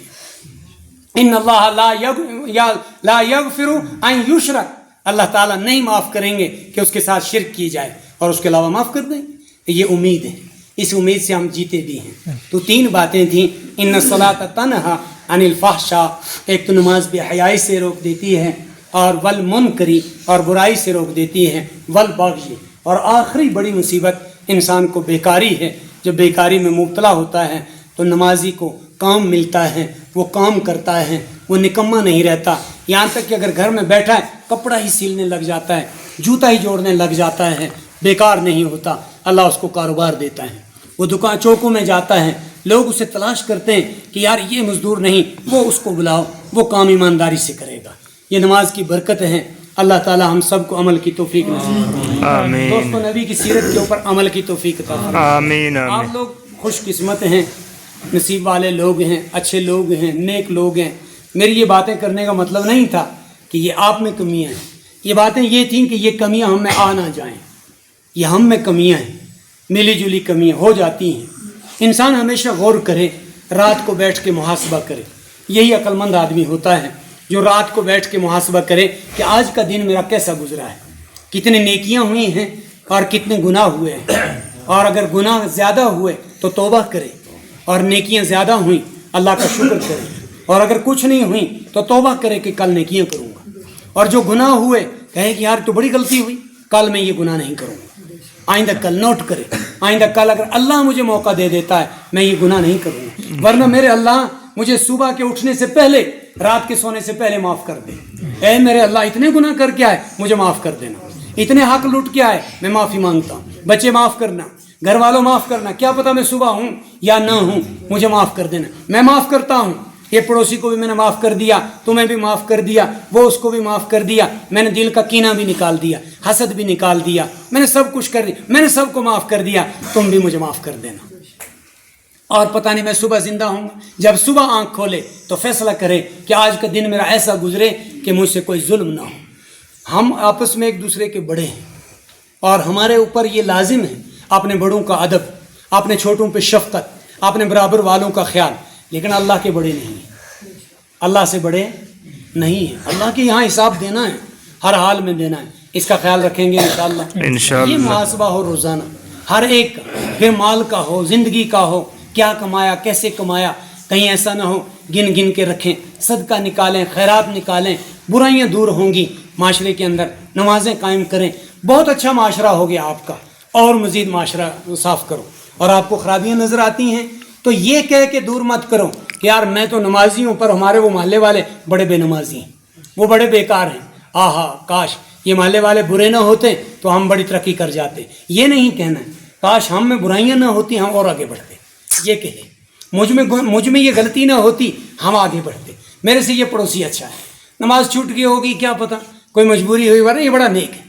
A: ان اللہ لا یغفر ان یشرک، اللہ تعالیٰ نہیں معاف کریں گے کہ اس کے ساتھ شرک کی جائے، اور اس کے علاوہ معاف کر دیں. یہ امید ہے، اس امید سے ہم جیتے بھی ہیں. تو 3 باتیں تھیں. ان الصلاۃ تنہی عن الفحشاء، ایک تو نماز بے حیائی سے روک دیتی ہے، اور والمنکری، اور برائی سے روک دیتی ہے، والبغی، اور آخری بڑی مصیبت انسان کو بیکاری ہے. جب بیکاری میں مبتلا ہوتا ہے تو نمازی کو کام ملتا ہے، وہ کام کرتا ہے، وہ نکما نہیں رہتا. یہاں تک کہ اگر گھر میں بیٹھا ہے کپڑا ہی سیلنے لگ جاتا ہے، جوتا ہی جوڑنے لگ جاتا ہے، بیکار نہیں ہوتا. اللہ اس کو کاروبار دیتا ہے. وہ دکان چوکوں میں جاتا ہے، لوگ اسے تلاش کرتے ہیں کہ یار یہ مزدور نہیں، وہ اس کو بلاؤ، وہ کام ایمانداری سے کرے گا. یہ نماز کی برکت ہے. اللہ تعالی ہم سب کو عمل کی توفیق نصیب فرمائے. آمین. دوستو نبی کی سیرت کے اوپر عمل کی توفیق عطا فرمائے. آمین. آپ لوگ خوش قسمت ہیں، نصیب والے لوگ ہیں، اچھے لوگ ہیں، نیک لوگ ہیں. میری یہ باتیں کرنے کا مطلب نہیں تھا کہ یہ آپ میں کمیاں ہیں. یہ باتیں یہ تھیں کہ یہ کمیاں ہم میں آ نہ جائیں. یہ ہم میں کمیاں ہیں، ملی جلی کمیاں ہو جاتی ہیں. انسان ہمیشہ غور کرے، رات کو بیٹھ کے محاسبہ کرے. یہی عقل مند آدمی ہوتا ہے جو رات کو بیٹھ کے محاسبہ کرے کہ آج کا دن میرا کیسا گزرا ہے، کتنے نیکیاں ہوئی ہیں اور کتنے گناہ ہوئے ہیں. اور اگر گناہ زیادہ ہوئے تو توبہ کرے، اور نیکیاں زیادہ ہوئیں اللہ کا شکر کرے، اور اگر کچھ نہیں ہوئی تو توبہ کرے کہ کل نیکیاں کروں گا، اور جو گناہ ہوئے کہے کہ یار تو بڑی غلطی ہوئی، کل میں یہ گناہ نہیں کروں گا، آئندہ کل نوٹ کرے، آئندہ کل اگر اللہ مجھے موقع دے دیتا ہے میں یہ گناہ نہیں کروں گا، ورنہ میرے اللہ مجھے صبح کے اٹھنے سے پہلے، رات کے سونے سے پہلے معاف کر دے۔ اے میرے اللہ اتنے گناہ کر کے آئے مجھے معاف کر دینا، اتنے حق لوٹ کے آئے میں معافی مانگتا ہوں، بچے معاف کرنا، گھر والوں معاف کرنا، کیا پتہ میں صبح ہوں یا نہ ہوں، مجھے معاف کر دینا، میں معاف کرتا ہوں، یہ پڑوسی کو بھی میں نے معاف کر دیا، تمہیں بھی معاف کر دیا، وہ اس کو بھی معاف کر دیا، میں نے دل کا کینہ بھی نکال دیا، حسد بھی نکال دیا، میں نے سب کچھ کر دیا، میں نے سب کو معاف کر دیا، تم بھی مجھے معاف کر دینا۔ اور پتہ نہیں میں صبح زندہ ہوں، جب صبح آنکھ کھولے تو فیصلہ کرے کہ آج کا دن میرا ایسا گزرے کہ مجھ سے کوئی ظلم نہ ہو۔ ہم آپس میں ایک دوسرے کے بڑے ہیں اور ہمارے اوپر یہ لازم ہے اپنے بڑوں کا ادب، اپنے چھوٹوں پہ شفقت، اپنے برابر والوں کا خیال، لیکن اللہ کے بڑے نہیں ہیں، اللہ سے بڑے نہیں ہیں، اللہ کے یہاں حساب دینا ہے، ہر حال میں دینا ہے، اس کا خیال رکھیں گے انشاءاللہ۔ یہ محاسبہ ہو روزانہ ہر ایک کا، پھر مال کا ہو، زندگی کا ہو، کیا کمایا، کیسے کمایا، کہیں ایسا نہ ہو گن گن کے رکھیں، صدقہ نکالیں، خیرات نکالیں، برائیاں دور ہوں گی معاشرے کے اندر، نمازیں قائم کریں، بہت اچھا معاشرہ ہو گیا آپ کا، اور مزید معاشرہ صاف کرو۔ اور آپ کو خرابیاں نظر آتی ہیں تو یہ کہہ کے دور مت کرو کہ یار میں تو نمازی ہوں پر ہمارے وہ محلے والے بڑے بے نمازی ہیں، وہ بڑے بیکار ہیں، آہا کاش یہ محلے والے برے نہ ہوتے تو ہم بڑی ترقی کر جاتے۔ یہ نہیں کہنا ہے کاش ہم میں برائیاں نہ ہوتی ہم اور آگے بڑھتے، یہ کہے مجھ میں یہ غلطی نہ ہوتی ہم آگے بڑھتے، میرے سے یہ پڑوسی اچھا ہے، نماز چھوٹ گئی ہوگی کیا پتہ، کوئی مجبوری ہوئی، ورنہ یہ بڑا نیک ہے،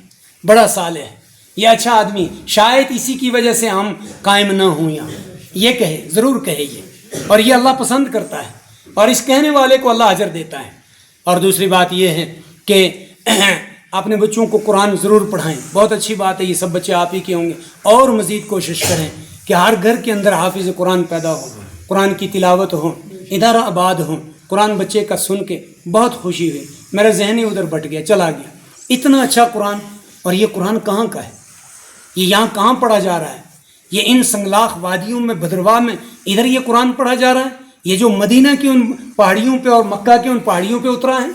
A: بڑا صالح ہے، یہ اچھا آدمی، شاید اسی کی وجہ سے ہم قائم نہ ہوں یہاں، یہ کہے، ضرور کہے یہ، اور یہ اللہ پسند کرتا ہے اور اس کہنے والے کو اللہ اجر دیتا ہے۔ اور دوسری بات یہ ہے کہ اپنے بچوں کو قرآن ضرور پڑھائیں، بہت اچھی بات ہے، یہ سب بچے آپ ہی کے ہوں گے، اور مزید کوشش کریں کہ ہر گھر کے اندر حافظ قرآن پیدا ہو، قرآن کی تلاوت ہو، ادارہ آباد ہو، قرآن بچے کا سن کے بہت خوشی ہوئی، میرا ذہن ہی ادھر بٹ گیا، چلا گیا، اتنا اچھا قرآن، اور یہ قرآن کہاں کا ہے، یہ یہاں کہاں پڑھا جا رہا ہے، یہ ان سنگلاخ وادیوں میں، بھدرواہ میں ادھر یہ قرآن پڑھا جا رہا ہے، یہ جو مدینہ کی ان پہاڑیوں پہ اور مکہ کے ان پہاڑیوں پہ اترا ہے،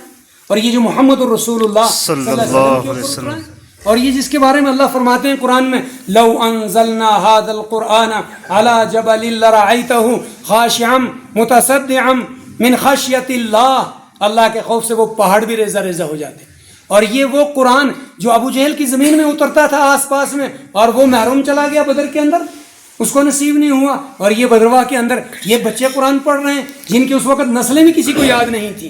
A: اور یہ جو محمد الرسول اللہ صلی اللہ علیہ وسلم، اور یہ جس کے بارے میں اللہ فرماتے ہیں قرآن میں لو انزلنا هذا القرآن على جبل لرأيته خاشعا متصدعا من خشیت اللہ کے خوف سے وہ پہاڑ بھی ریزہ ریزہ ہو جاتے۔ اور یہ وہ قرآن جو ابو جہل کی زمین میں اترتا تھا آس پاس میں، اور وہ محروم چلا گیا بدر کے اندر، اس کو نصیب نہیں ہوا، اور یہ بدرواہ کے اندر یہ بچے قرآن پڑھ رہے ہیں جن کی اس وقت نسلیں بھی کسی کو یاد نہیں تھی،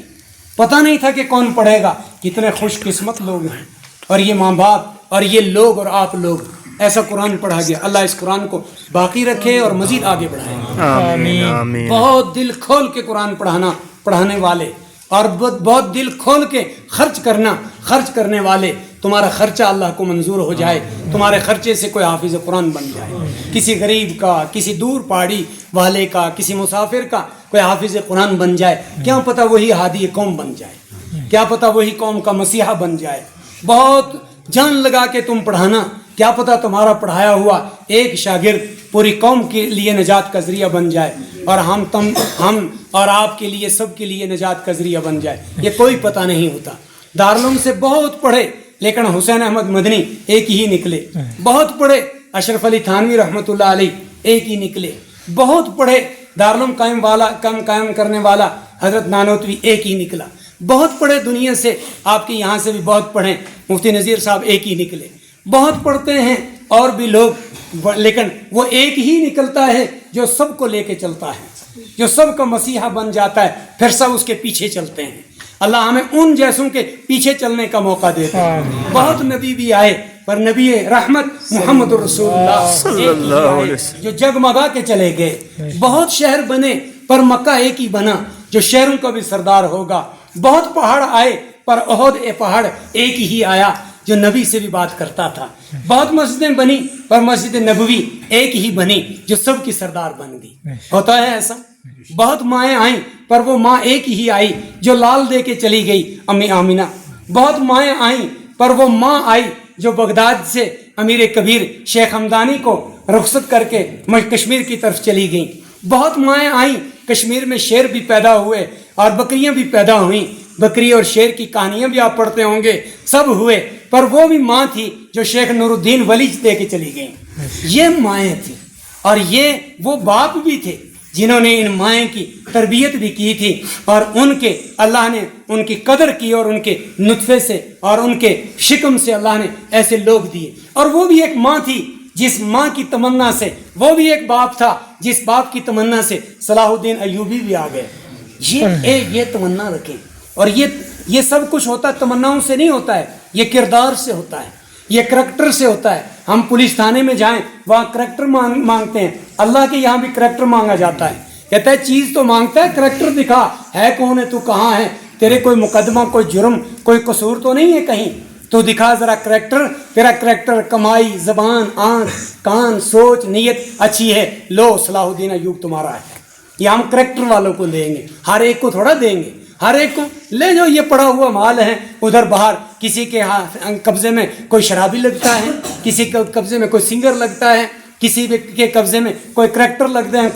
A: پتہ نہیں تھا کہ کون پڑھے گا، کتنے خوش قسمت لوگ ہیں، اور یہ ماں باپ اور یہ لوگ اور آپ لوگ، ایسا قرآن پڑھا گیا۔ اللہ اس قرآن کو باقی رکھے اور مزید آگے بڑھائے، آمین۔ بہت دل کھول کے قرآن پڑھانے والے، اور بہت دل کھول کے خرچ کرنے والے، تمہارا خرچہ اللہ کو منظور ہو جائے، تمہارے خرچے سے کوئی حافظ قرآن بن جائے، کسی غریب کا، کسی دور پہاڑی والے کا، کسی مسافر کا کوئی حافظ قرآن بن جائے، کیا پتہ وہی ہادی قوم بن جائے، کیا پتہ وہی قوم کا مسیحا بن جائے۔ بہت جان لگا کے تم پڑھانا، کیا پتہ تمہارا پڑھایا ہوا ایک شاگرد پوری قوم کے لیے نجات کا ذریعہ بن جائے، اور ہم اور آپ کے لیے، سب کے لیے نجات کا ذریعہ بن جائے، یہ کوئی پتہ نہیں ہوتا۔ دارالعلوم سے بہت پڑھے لیکن حسین احمد مدنی ایک ہی نکلے، بہت پڑھے اشرف علی تھانوی رحمۃ اللہ علیہ ایک ہی نکلے، بہت پڑھے دارالعلوم قائم کرنے والا حضرت نانوتوی ایک ہی نکلا، بہت پڑھے دنیا سے، آپ کے یہاں سے بھی بہت پڑھے، مفتی نذیر صاحب ایک ہی نکلے، بہت پڑھتے ہیں اور بھی لوگ، لیکن وہ ایک ہی نکلتا ہے جو سب کو لے کے چلتا ہے، جو سب کا مسیحا بن جاتا ہے، پھر سب اس کے پیچھے چلتے ہیں۔ اللہ ہمیں ان جیسوں کے پیچھے چلنے کا موقع دیتا ہے۔ بہت نبی بھی آئے پر نبی رحمت محمد رسول اللہ صلی اللہ علیہ وسلم جو جگمگا کے چلے گئے، بہت شہر بنے پر مکہ ایک ہی بنا جو شہروں کا بھی سردار ہوگا، بہت پہاڑ آئے پر احد پہاڑ ایک ہی آیا جو نبی سے بھی بات کرتا تھا، بہت مسجدیں بنی پر مسجد نبوی ایک ہی بنی جو سب کی سردار بن گئی۔ ہوتا ہے ایسا، بہت مائیں آئیں پر وہ ماں ایک ہی آئی جو لال دے کے چلی گئی، امی آمینہ، بہت مائیں آئیں پر وہ ماں آئی جو بغداد سے امیر کبیر شیخ ہمدانی کو رخصت کر کے کشمیر کی طرف چلی گئیں، بہت مائیں آئیں، کشمیر میں شیر بھی پیدا ہوئے اور بکریاں بھی پیدا ہوئیں, بکری اور شیر کی کہانیاں بھی آپ پڑھتے ہوں گے, سب ہوئے, پر وہ بھی ماں تھی جو شیخ نور الدین ولی دے کے چلی گئیں. یہ مائیں تھیں, اور یہ وہ باپ بھی تھے جنہوں نے ان مائیں کی تربیت بھی کی تھی, اور ان کے اللہ نے ان کی قدر کی, اور ان کے نطفے سے اور ان کے شکم سے اللہ نے ایسے لوگ دیے. اور وہ بھی ایک ماں تھی جس ماں کی تمنا سے, وہ بھی ایک باپ تھا جس باپ کی تمنا سے صلاح الدین ایوبی بھی آ گئے. یہ تمنا رکھیں, اور یہ سب کچھ ہوتا تمناؤں سے نہیں ہوتا ہے, یہ کردار سے ہوتا ہے, یہ کریکٹر سے ہوتا ہے. ہم پولیس تھانے میں جائیں, وہاں کریکٹر مانگتے ہیں, اللہ کے یہاں بھی کریکٹر مانگا جاتا ہے. کہتا ہے چیز تو مانگتا ہے, کریکٹر دکھا, ہے کون ہے, تو کہاں ہے, تیرے کوئی مقدمہ, کوئی جرم, کوئی قصور تو نہیں ہے کہیں, تو دکھا ذرا کریکٹر. تیرا کریکٹر کمائی, زبان, آنکھ, کان, سوچ, نیت اچھی ہے, لو صلاح الدین ایوب تمہارا ہے. یہ ہم کریکٹر والوں کو دیں گے, ہر ایک کو تھوڑا دیں گے, ہر ایک کو لے جاؤ, یہ پڑا ہوا مال ہے ادھر باہر. کسی کے قبضے میں کوئی شرابی لگتا ہے, کسی کے قبضے میں کوئی سنگر لگتا ہے, کسی کے قبضے میں کوئی کریکٹر لگتے ہیں,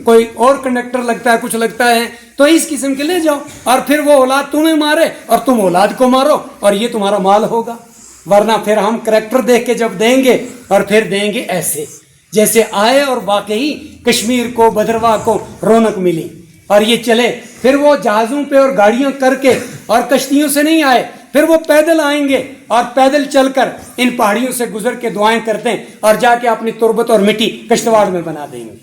A: کوئی اور کنڈکٹر لگتا ہے, کچھ لگتا ہے. تو اس قسم کے لے جاؤ, اور پھر وہ اولاد تمہیں مارے اور تم اولاد کو مارو, اور یہ تمہارا مال ہوگا. ورنہ پھر ہم کریکٹر دیکھ کے جب دیں گے, اور پھر دیں گے ایسے جیسے آئے, اور واقعی کشمیر کو, بھدرواہ کو رونق ملی, اور یہ چلے. پھر وہ جہازوں پہ اور گاڑیاں کر کے اور کشتیوں سے نہیں آئے, پھر وہ پیدل آئیں گے, اور پیدل چل کر ان پہاڑیوں سے گزر کے دعائیں کرتے ہیں, اور جا کے اپنی تربت اور مٹی کشتواڑ میں بنا دیں گے.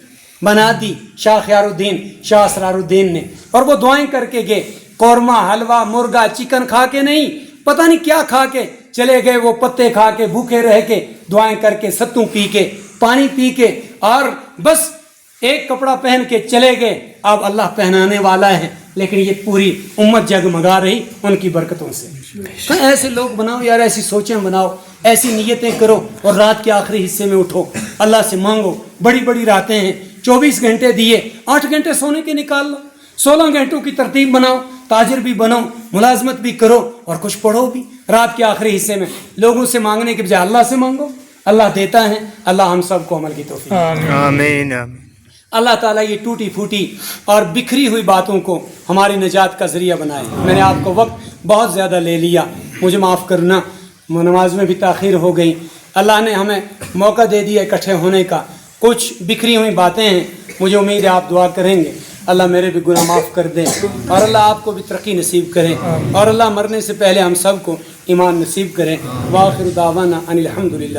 A: بنا دی شاہ خیار الدین, شاہ اسرار الدین نے, اور وہ دعائیں کر کے گئے. قورمہ, حلوہ, مرغا, چکن کھا کے نہیں, پتہ نہیں کیا کھا کے چلے گئے. وہ پتے کھا کے, بھوکے رہ کے, دعائیں کر کے, ستو پی کے, پانی پی کے, اور بس ایک کپڑا پہن کے چلے گئے. اب اللہ پہنانے والا ہے, لیکن یہ پوری امت جگمگا رہی ان کی برکتوں سے. تو ایسے لوگ بناؤ یار, ایسی سوچیں بناؤ, ایسی نیتیں کرو, اور رات کے آخری حصے میں اٹھو, اللہ سے مانگو. بڑی بڑی راتیں ہیں, 24 گھنٹے دیے, 8 گھنٹے سونے کے نکال لو, 16 گھنٹوں کی ترتیب بناؤ, تاجر بھی بنو, ملازمت بھی کرو, اور کچھ پڑھو بھی. رات کے آخری حصے میں لوگوں سے مانگنے کے بجائے اللہ سے مانگو, اللہ دیتا ہے. اللہ ہم سب کو عمل کی توفیق.
B: آمین.
A: اللہ تعالیٰ یہ ٹوٹی پھوٹی اور بکھری ہوئی باتوں کو ہماری نجات کا ذریعہ بنائے. میں نے آپ کو وقت بہت زیادہ لے لیا, مجھے معاف کرنا, نماز میں بھی تاخیر ہو گئی. اللہ نے ہمیں موقع دے دیا اکٹھے ہونے کا. کچھ بکھری ہوئی باتیں ہیں, مجھے امید ہے آپ دعا کریں گے, اللہ میرے بھی گناہ معاف کر دیں, اور اللہ آپ کو بھی ترقی نصیب کریں, اور اللہ مرنے سے پہلے ہم سب کو ایمان نصیب کریں. وآخر دعوانا ان الحمدللہ.